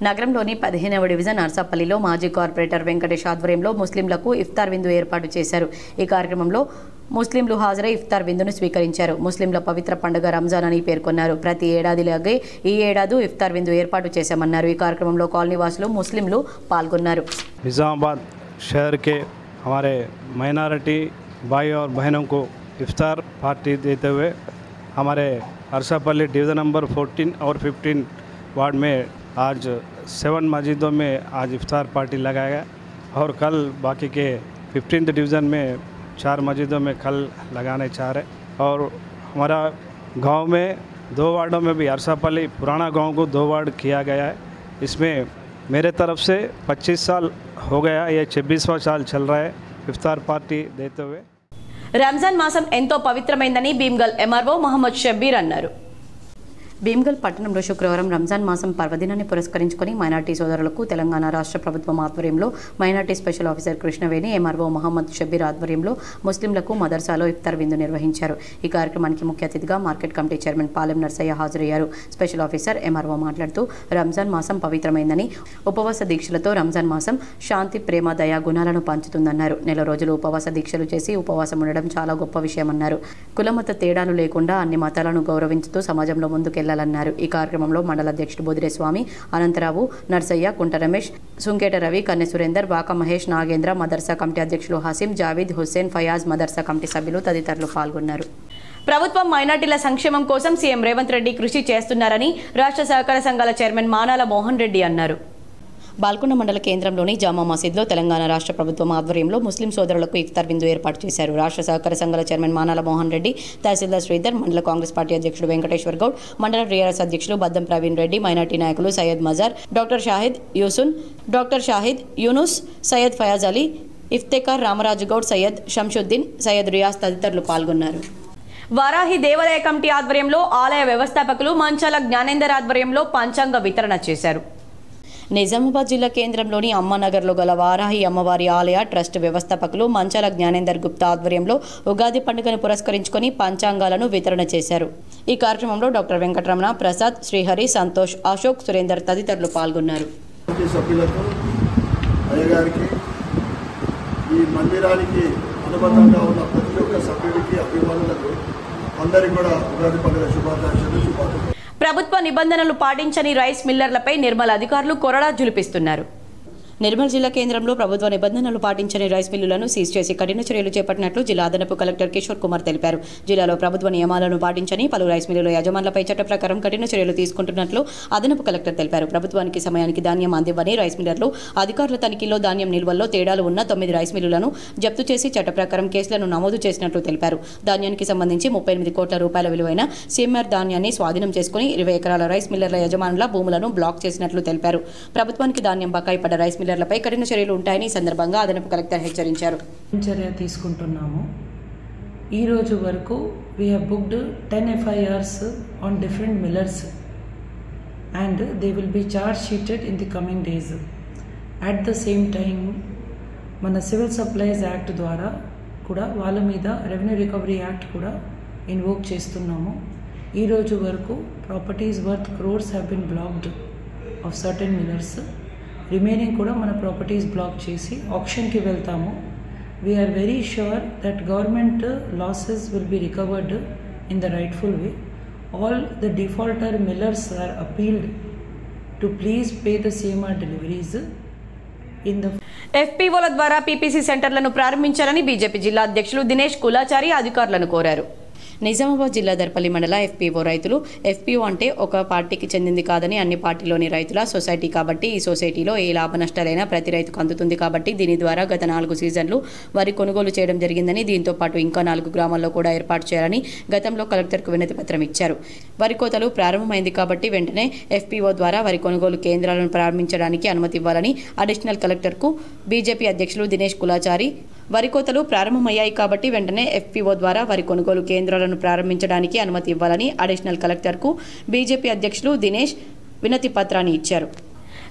నగరంలోని 15వ డివిజన్ అర్సపల్లిలో మాజీ కార్పొరేటర్ వెంకటేష్ ఆధ్వర్యంలో ముస్లింలకు ఇఫ్తార్ విందు ఏర్పాటు చేశారు. ఈ కార్యక్రమంలో ముస్లింలు హాజరై ఇఫ్తార్ విందును స్వీకరించారు. ముస్లింల పవిత్ర పండుగ రంజాన్ అని పేర్కొన్నారు. ప్రతి ఏడాదిలాగే ఈ ఏడాది ఇఫ్తార్ విందు ఏర్పాటు చేశామన్నారు. ఈ కార్యక్రమంలో కాలనీ వాసులు ముస్లింలు పాల్గొన్నారు. నిజామాబాద్ शहर के हमारे माइनॉरिटी भाई और बहनों को इफ्तार पार्टी देते हुए हमारे अरसापल्ली डिवीज़न नंबर 14 और 15 वार्ड में आज 7 मस्जिदों में आज इफ्तार पार्टी लगाया गया और कल बाकी के 15th डिवीज़न में 4 मस्जिदों में कल लगाने चाह रहे और हमारा गांव में 2 वार्डों में भी अरसापल्ली पुराना गांव को 2 वार्ड किया गया है. इसमें मेरे तरफ से 25 साल हो गया, ये 26वां साल चल रहा है इफ्तार पार्टी देते हुए. రంజాన్ మాసం ఎంతో పవిత్రమైందని భీమ్గల్ ఎంఆర్ఓ మహమ్మద్ షబ్బీర్ అన్నారు. భీమ్గల్ పట్టణంలో శుక్రవారం రంజాన్ మాసం పర్వదినాన్ని పురస్కరించుకొని మైనార్టీ సోదరులకు తెలంగాణ రాష్ట్ర ప్రభుత్వం ఆధ్వర్యంలో minority special officer Krishnaveni MRO Mohammed Shabbir ఆధ్వర్యంలో ముస్లింలకు మదర్సాలో ఇఫ్తార్ విందు నిర్వహించారు. ఈ కార్యక్రమానికి ముఖ్య అతిథిగా market committee chairman Palem Narsaiah హాజరయ్యారు. స్పెషల్ ఆఫీసర్ ఎంఆర్ఓ మాట్లాడుతూ రంజాన్ మాసం పవిత్రమైందని ఉపవాస దీక్షలతో రంజాన్ మాసం శాంతి ప్రేమ దయా గుణాలను పంచుతుందన్నారు. నెల రోజులు ఉపవాస దీక్షలు చేసి ఉపవాసం ఉండడం చాలా గొప్ప విషయమన్నారు. కులమత తేడాలు లేకుండా అన్ని మతాలను గౌరవించుతూ సమాజంలో ముందుకెళ్లాలన్నారు. ఈ కార్యక్రమంలో మండల అధ్యక్షుడు బొదిరే స్వామి, అనంతరావు, నర్సయ్య, కుంట రమేష్, సుంకేట రవి, కన్నె సురేందర్, వాక మహేష్, నాగేంద్ర, మదర్సా కమిటీ అధ్యక్షులు హసీం, జావీద్, హుస్సేన్, ఫయాజ్, మదర్సా కమిటీ సభ్యులు తదితరులు పాల్గొన్నారు. ప్రభుత్వం మైనార్టీల సంక్షేమం కోసం సీఎం రేవంత్ రెడ్డి కృషి చేస్తున్నారని రాష్ట్ర సహకార సంఘాల చైర్మన్ మానాల మోహన్ రెడ్డి అన్నారు. బాల్కొండ మండల కేంద్రంలోని జామా మసీద్లో తెలంగాణ రాష్ట్ర ప్రభుత్వం ఆధ్వర్యంలో ముస్లిం సోదరులకు ఇఫ్తార్ విందు ఏర్పాటు చేశారు. రాష్ట్ర సహకార సంఘాల చైర్మన్ మానాల మోహన్ రెడ్డి, తహసీల్దార్ శ్రీధర్, మండల కాంగ్రెస్ పార్టీ అధ్యక్షుడు వెంకటేశ్వర్ గౌడ్, మండల టీఆర్ఎస్ అధ్యక్షులు బద్దం ప్రవీణ్ రెడ్డి, మైనార్టీ నాయకులు సయ్యద్ మజార్, డాక్టర్ షాహిద్ యూనుస్, సయ్యద్ ఫయాజ్ అలీ, ఇఫ్తేకార్, రామరాజు గౌడ్, సయ్యద్ షంషుద్దీన్, సయ్యద్ రియాజ్ తదితరులు పాల్గొన్నారు. వారాహి దేవాలయ కమిటీ ఆధ్వర్యంలో ఆలయ వ్యవస్థాపకులు మంచాల జ్ఞానేందర్ ఆధ్వర్యంలో పంచాంగ వితరణ చేశారు. నిజామాబాద్ జిల్లా కేంద్రంలోని అమ్మనగర్లో గల వారాహి అమ్మవారి ఆలయ ట్రస్ట్ వ్యవస్థాపకులు మంచాల జ్ఞానేందర్ గుప్తా ఆధ్వర్యంలో ఉగాది పండుగను పురస్కరించుకొని పంచాంగాలను వితరణ చేశారు. ఈ కార్యక్రమంలో డాక్టర్ వెంకటరమణ, ప్రసాద్, శ్రీహరి, సంతోష్, అశోక్, సురేందర్ తదితరులు పాల్గొన్నారు. ఈ మందిరానికి అనుబంధంగా ఉన్న ప్రతి ఒక్క సభ్యుడికి, అభిమానులకు అందరికీ కూడా ఉగాది పండుగ శుభాకాంక్షలు. ప్రభుత్వ నిబంధనలు పాటించని రైస్ మిల్లర్లపై నిర్మల్ అధికారులు కొరడా జులిపిస్తున్నారు. నిర్మల్ జిల్లా కేంద్రంలో ప్రభుత్వ నిబంధనలు పాటించని రైస్ మిల్లులను సీజ్ చేసి కఠిన చర్యలు చేపట్టినట్లు జిల్లా అదనపు కలెక్టర్ కిషోర్ కుమార్ తెలిపారు. జిల్లాలో ప్రభుత్వ నియమాలను పాటించని పలు రైస్ మిల్లుల యజమానులపై చట్ట ప్రకారం కఠిన చర్యలు తీసుకుంటున్నట్లు అదనపు కలెక్టర్ తెలిపారు. ప్రభుత్వానికి సమయానికి ధాన్యం అందివ్వని రైస్ మిల్లర్లు అధికారుల తనిఖీలో ధాన్యం నిల్వల్లో తేడాలు ఉన్న 9 రైస్ మిల్లులను జప్తు చేసి చట్ట ప్రకారం కేసులను నమోదు చేసినట్లు తెలిపారు. ధాన్యానికి సంబంధించి 38 కోట్ల రూపాయల విలువైన సీఎంఆర్ ధాన్యాన్ని స్వాధీనం చేసుకుని 20 ఎకరాల రైస్ మిల్లర్ల యజమానుల భూములను బ్లాక్ చేసినట్లు తెలిపారు. ప్రభుత్వానికి ధాన్యం బకాయి పడ్డ రైస్ మిల్లర్లపై కఠిన చర్యలు ఉంటాయని సందర్భంగా అదనపు కలెక్టర్ హెచ్చరించారు. చర్య తీసుకుంటున్నాము. ఈ రోజు వరకు we have booked 10 FIRs on different millers and they will be charge sheeted in the coming days. At the same time మన సివిల్ సప్లైస్ యాక్ట్ ద్వారా కూడా వాళ్ళ మీద రెవెన్యూ రికవరీ యాక్ట్ కూడా ఇన్వోక్ చేస్తున్నాము. ఈ రోజు వరకు properties worth crores have been blocked of certain millers. Remaining కూడా మన ప్రాపర్టీస్ బ్లాక్ చేసి ఆక్షన్కి వెళ్తాము. We're very sure that government losses will be recovered in the rightful way. All the defaulter millers are appealed to please pay the CMR deliveries in the FPOల ద్వారా PPC సెంటర్లను ప్రారంభించాలని BJP జిల్లా అధ్యక్షులు దినేష్ కులాచారి అధికారులను కోరారు. నిజామాబాద్ జిల్లా దర్పల్లి మండల FPO రైతులు FPO అంటే ఒక పార్టీకి చెందింది కాదని అన్ని పార్టీలోని రైతుల సొసైటీ కాబట్టి ఈ సొసైటీలో ఏ లాభ నష్టాలైనా ప్రతి రైతుకు అందుతుంది కాబట్టి దీని ద్వారా గత 4 సీజన్లు వరి కొనుగోలు చేయడం జరిగిందని దీంతో పాటు ఇంకా 4 గ్రామాల్లో కూడా ఏర్పాటు చేయాలని గతంలో కలెక్టర్కు వినతి పత్రం ఇచ్చారు. వరి కోతలు ప్రారంభమైంది కాబట్టి వెంటనే FPO ద్వారా వరి కొనుగోలు కేంద్రాలను ప్రారంభించడానికి అనుమతి ఇవ్వాలని అడిషనల్ కలెక్టర్కు బీజేపీ అధ్యక్షులు దినేష్ కులాచారి వరి కోతలు ప్రారంభమయ్యాయి కాబట్టి వెంటనే FPO ద్వారా వరి కొనుగోలు కేంద్రాలను పాఠశాలను ప్రారంభించడానికి అనుమతి ఇవ్వాలని అడిషనల్ కలెక్టర్కు బీజేపీ అధ్యక్షులు దినేష్ వినతి పత్రాన్ని ఇచ్చారు.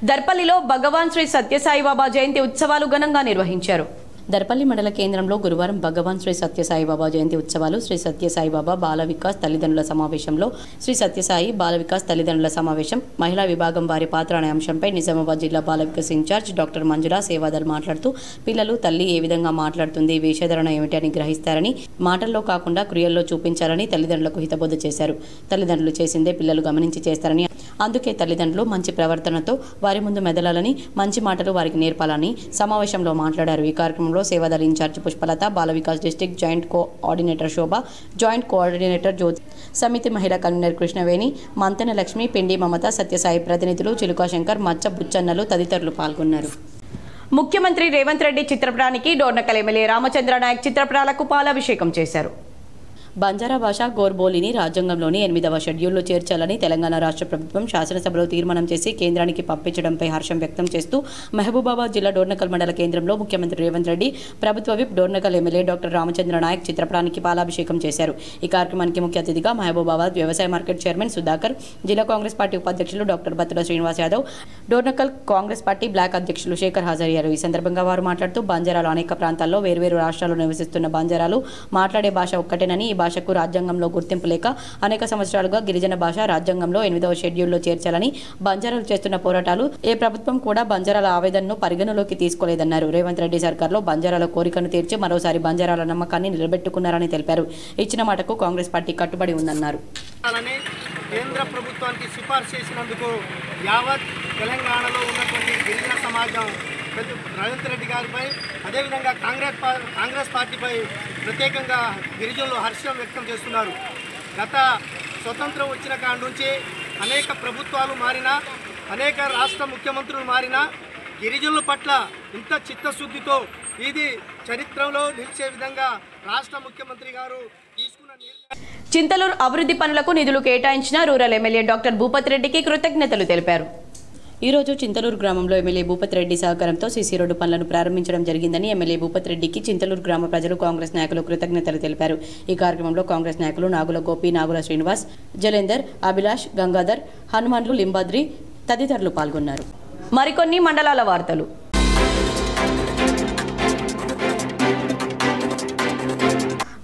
దర్పల్లిలో భగవాన్ శ్రీ సత్యసాయిబాబా జయంతి ఉత్సవాలు ఘనంగా నిర్వహించారు. దర్పల్లి మండల కేంద్రంలో గురువారం భగవాన్ శ్రీ సత్యసాయిబాబా జయంతి ఉత్సవాలు శ్రీ సత్యసాయిబాబా బాల వికాస్ తల్లిదండ్రుల సమావేశంలో శ్రీ సత్యసాయి బాల వికాస్ తల్లిదండ్రుల సమావేశం మహిళా విభాగం వారి పాత్ర అనే అంశంపై నిజామాబాద్ జిల్లా బాల వికాస్ ఇన్ఛార్జ్ డాక్టర్ మంజుల సేవాదల్ మాట్లాడుతూ పిల్లలు తల్లి ఏ విధంగా మాట్లాడుతుంది వేషధరణ ఏమిటి అని గ్రహిస్తారని మాటల్లో కాకుండా క్రియల్లో చూపించాలని తల్లిదండ్రులకు హితబోధ చేశారు. తల్లిదండ్రులు చేసిందే పిల్లలు గమనించి చేస్తారని అందుకే తల్లిదండ్రులు మంచి ప్రవర్తనతో వారి ముందు మెదలాలని మంచి మాటలు వారికి నేర్పాలని సమావేశంలో మాట్లాడారు. ఈ కార్యక్రమంలో సేవాదళ incharge Pushpalatha, Bala Vikas district joint coordinator శోభ, జాయింట్ కోఆర్డినేటర్ జ్యోతి, సమితి మహిళా కన్వీనర్ కృష్ణవేణి, మంతెన లక్ష్మి, పిండి మమత, సత్యసాయి ప్రతినిధులు చిలుకా శంకర్, మచ్చ బుచ్చన్నలు తదితరులు పాల్గొన్నారు. ముఖ్యమంత్రి రేవంత్ రెడ్డి చిత్రపటానికి డోర్నకల్ ఎమ్మెల్యే రామచంద్ర నాయక్ చిత్రపటాలకు పాలాభిషేకం చేశారు. బంజారా భాష గోర్బోలిని రాజ్యాంగంలోని 8వ షెడ్యూల్లో చేర్చాలని తెలంగాణ రాష్ట్ర ప్రభుత్వం శాసనసభలో తీర్మానం చేసి కేంద్రానికి పంపించడంపై హర్షం వ్యక్తం చేస్తూ మహబూబాబాద్ జిల్లా డోర్నకల్ మండల కేంద్రంలో ముఖ్యమంత్రి రేవంత్ రెడ్డి, ప్రభుత్వ whip Dornakal MLA doctor Ramachandra Naik చిత్రపటానికి పాలాభిషేకం చేశారు. ఈ కార్యక్రమానికి ముఖ్య అతిథిగా మహబూబాబాద్ వ్యవసాయ మార్కెట్ చైర్మన్ సుధాకర్, జిల్లా కాంగ్రెస్ పార్టీ ఉపాధ్యక్షులు doctor Battula Srinivas Yadav, Dornakal Congress party black అధ్యక్షులు శేఖర్ హాజరయ్యారు. ఈ సందర్భంగా వారు మాట్లాడుతూ బంజారాలు అనేక ప్రాంతాల్లో వేర్వేరు రాష్ట్రాల్లో నివసిస్తున్న బంజారాలు మాట్లాడే భాష ఒక్కటేనని, ఈ భాషకు రాజ్యాంగంలో గుర్తింపు లేక అనేక సంవత్సరాలుగా గిరిజన భాష రాజ్యాంగంలో 8వ షెడ్యూల్లో చేర్చాలని బంజారాలు చేస్తున్న పోరాటాలు ఏ ప్రభుత్వం కూడా బంజారాల ఆవేదనను పరిగణలోకి తీసుకోలేదన్నారు. రేవంత్ రెడ్డి సర్కార్లో బంజారాల కోరికను తీర్చి మరోసారి బంజారాల నమ్మకాన్ని నిలబెట్టుకున్నారని తెలిపారు. ఇచ్చిన మాటకు కాంగ్రెస్ పార్టీ కట్టుబడి ఉందన్నారు. కేంద్ర ప్రభుత్వానికి సిఫార్సు చేసినందుకు యావత్ తెలంగాణలో ఉన్నటువంటి గిరిజన సమాజం రేవంత్ రెడ్డి గారిపై అదేవిధంగా కాంగ్రెస్ పార్టీపై ప్రత్యేకంగా గిరిజనులు హర్షం వ్యక్తం చేస్తున్నారు. గత స్వతంత్రం వచ్చిన కాడి నుంచి అనేక ప్రభుత్వాలు మారినా, అనేక రాష్ట్ర ముఖ్యమంత్రులు మారినా గిరిజనుల పట్ల ఇంత చిత్తశుద్ధితో ఇది చరిత్రలో నిలిచే విధంగా రాష్ట్ర ముఖ్యమంత్రి గారు తీసుకున్న చింతలూరు అభివృద్ధి పనులకు నిధులు కేటాయించిన రూరల్ ఎమ్మెల్యే డాక్టర్ భూపతి రెడ్డికి కృతజ్ఞతలు తెలిపారు. ఈ రోజు చింతలూరు గ్రామంలో ఎమ్మెల్యే భూపతి రెడ్డి సహకారంతో సీసీ రోడ్డు పనులను ప్రారంభించడం జరిగిందని ఎమ్మెల్యే భూపతి రెడ్డికి చింతలూరు గ్రామ ప్రజలు, కాంగ్రెస్ నాయకులు కృతజ్ఞతలు తెలిపారు. ఈ కార్యక్రమంలో కాంగ్రెస్ నాయకులు నాగుల గోపి, నాగుల శ్రీనివాస్, జలేందర్, అభిలాష్, గంగాధర్, హనుమాన్లు, లింబాద్రి తదితరులు పాల్గొన్నారు. మరికొన్ని మండలాల వార్తలు.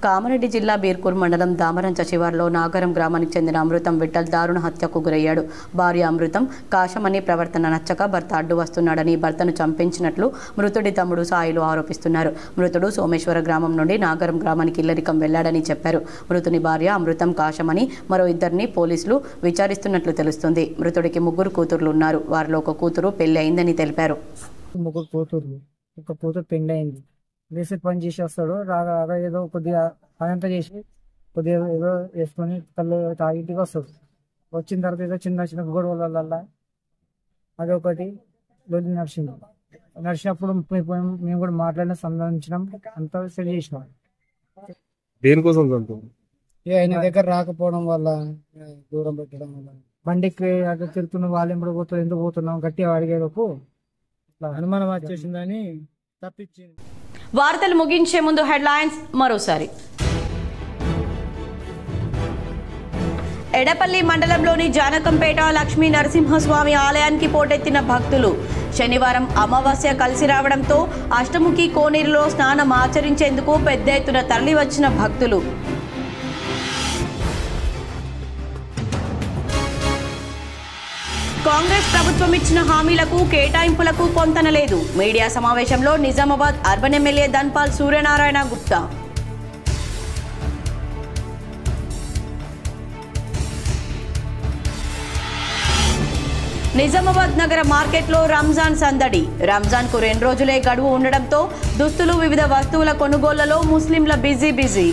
కామారెడ్డి జిల్లా బీర్కూర్ మండలం దామరంచ శివార్లో నాగరం గ్రామానికి చెందిన అమృతం విఠల్ దారుణ హత్యకు గురయ్యాడు. భార్య అమృతం కాశమని ప్రవర్తన నచ్చక భర్త అడ్డు వస్తున్నాడని భర్తను చంపించినట్లు మృతుడి తమ్ముడు సాయిలు ఆరోపిస్తున్నారు. మృతుడు సోమేశ్వర గ్రామం నుండి నాగరం గ్రామానికి ఇల్లరికం వెళ్లాడని చెప్పారు. మృతుని భార్య అమృతం కాశమని మరో ఇద్దరిని పోలీసులు విచారిస్తున్నట్లు తెలుస్తుంది. మృతుడికి 3 కూతుర్లు ఉన్నారు. వారిలో ఒక కూతురు పెళ్లి అయిందని తెలిపారు. 3 కూతుర్లు, ఒక కూతురు పెళ్లి అయింది. వేసే పని చేసి వస్తాడు, రాగా ఏదో కొద్దిగా అదంతా చేసి కొద్దిగా ఏదో వేసుకొని కళ్ళు తాగిటికి వస్తాడు. వచ్చిన తర్వాత ఏదో చిన్న చిన్న గొడవల అదొకటి లొల్లి నడిచినప్పుడు మేము కూడా మాట్లాడిన సంబంధించడం అంతా సెట్ చేసినాం. దేనికోసం ఆయన దగ్గర రాకపోవడం వల్ల, దూరం పెట్టడం వల్ల, బండికి అక్కడ తిరుగుతున్న వాళ్ళు ఎప్పుడు పోతారు, ఎందుకు పోతున్నాం గట్టిగా అడిగేలోపు అనుమానం వచ్చేసిందని తప్పించింది. వార్తలు ముగించే ముందు హెడ్లైన్స్ మరోసారి. ఎడపల్లి మండలంలోని జానకంపేట లక్ష్మీ నరసింహస్వామి ఆలయానికి పోటెత్తిన భక్తులు. శనివారం అమావాస్య కలిసి రావడంతో అష్టముఖి కోనేరులో స్నానం ఆచరించేందుకు పెద్ద ఎత్తున తరలివచ్చిన భక్తులు. కాంగ్రెస్ ప్రభుత్వం ఇచ్చిన హామీలకు కేటాయింపులకు పొంతనలేదు. మీడియా సమావేశంలో నిజామాబాద్ అర్బన్ ఎమ్మెల్యే ధన్పాల్ సూర్యనారాయణ గుప్తా. నిజామాబాద్ నగర మార్కెట్లో రంజాన్ సందడి. రంజాన్కు 2 రోజులే గడువు ఉండడంతో దుస్తులు, వివిధ వస్తువుల కొనుగోళ్లలో ముస్లింల బిజీ.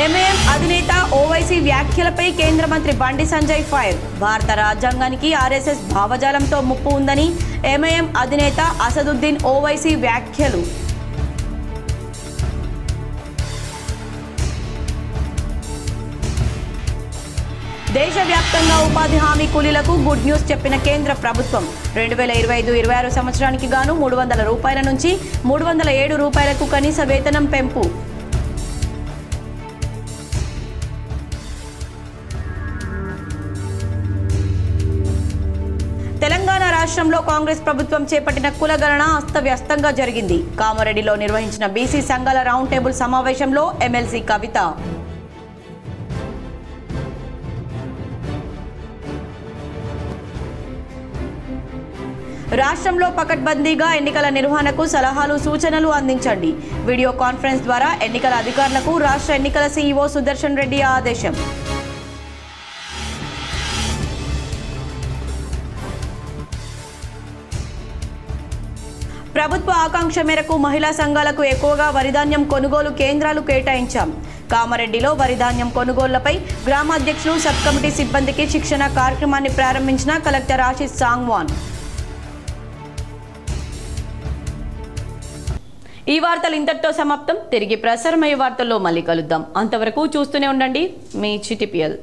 ఎంఐఎం అధినేత ఓవైసీ వ్యాఖ్యలపై కేంద్ర మంత్రి బండి సంజయ్ ఫైర్. భారత రాజ్యాంగానికి ఆర్ఎస్ఎస్ భావజాలంతో ముప్పు ఉందని ఎంఐఎం అధినేత అసదుద్దీన్ ఓవైసీ వ్యాఖ్యలు. దేశవ్యాప్తంగా ఉపాధి హామీ కూలీలకు గుడ్ న్యూస్ చెప్పిన కేంద్ర ప్రభుత్వం 2025-26 సంవత్సరానికి గాను 300 రూపాయల నుంచి 307 రూపాయలకు కనీస వేతనం పెంపు. తెలంగాణ రాష్ట్రంలో కాంగ్రెస్ ప్రభుత్వం చేపట్టిన కులగణన అస్తవ్యస్తంగా జరిగింది. కామారెడ్డిలో నిర్వహించిన బీసీ సంఘాల రౌండ్ టేబుల్ సమావేశంలో ఎమ్మెల్సీ కవిత. రాష్ట్రంలో పకడ్బందీగా ఎన్నికల నిర్వహణకు సలహాలు సూచనలు అందించండి. వీడియో కాన్ఫరెన్స్ ద్వారా ఎన్నికల అధికారులకు రాష్ట్ర ఎన్నికల సీఈఓ సుదర్శన్ రెడ్డి ఆదేశం. ప్రభుత్వ ఆకాంక్ష మేరకు మహిళా సంఘాలకు ఎక్కువగా వరిధాన్యం కొనుగోలు కేంద్రాలు కేటాయించాం. కామారెడ్డిలో వరిధాన్యం కొనుగోళ్లపై గ్రామాధ్యక్షులు సబ్ కమిటీ సిబ్బందికి శిక్షణ కార్యక్రమాన్ని ప్రారంభించిన కలెక్టర్ ఆశిష్ సాంగ్వాన్. ఈ వార్తలు ఇంతటితో సమాప్తం. తిరిగి ప్రసారమయ్యే వార్తల్లో మళ్ళీ కలుద్దాం. అంతవరకు చూస్తూనే ఉండండి మీ చిటిపిఎల్.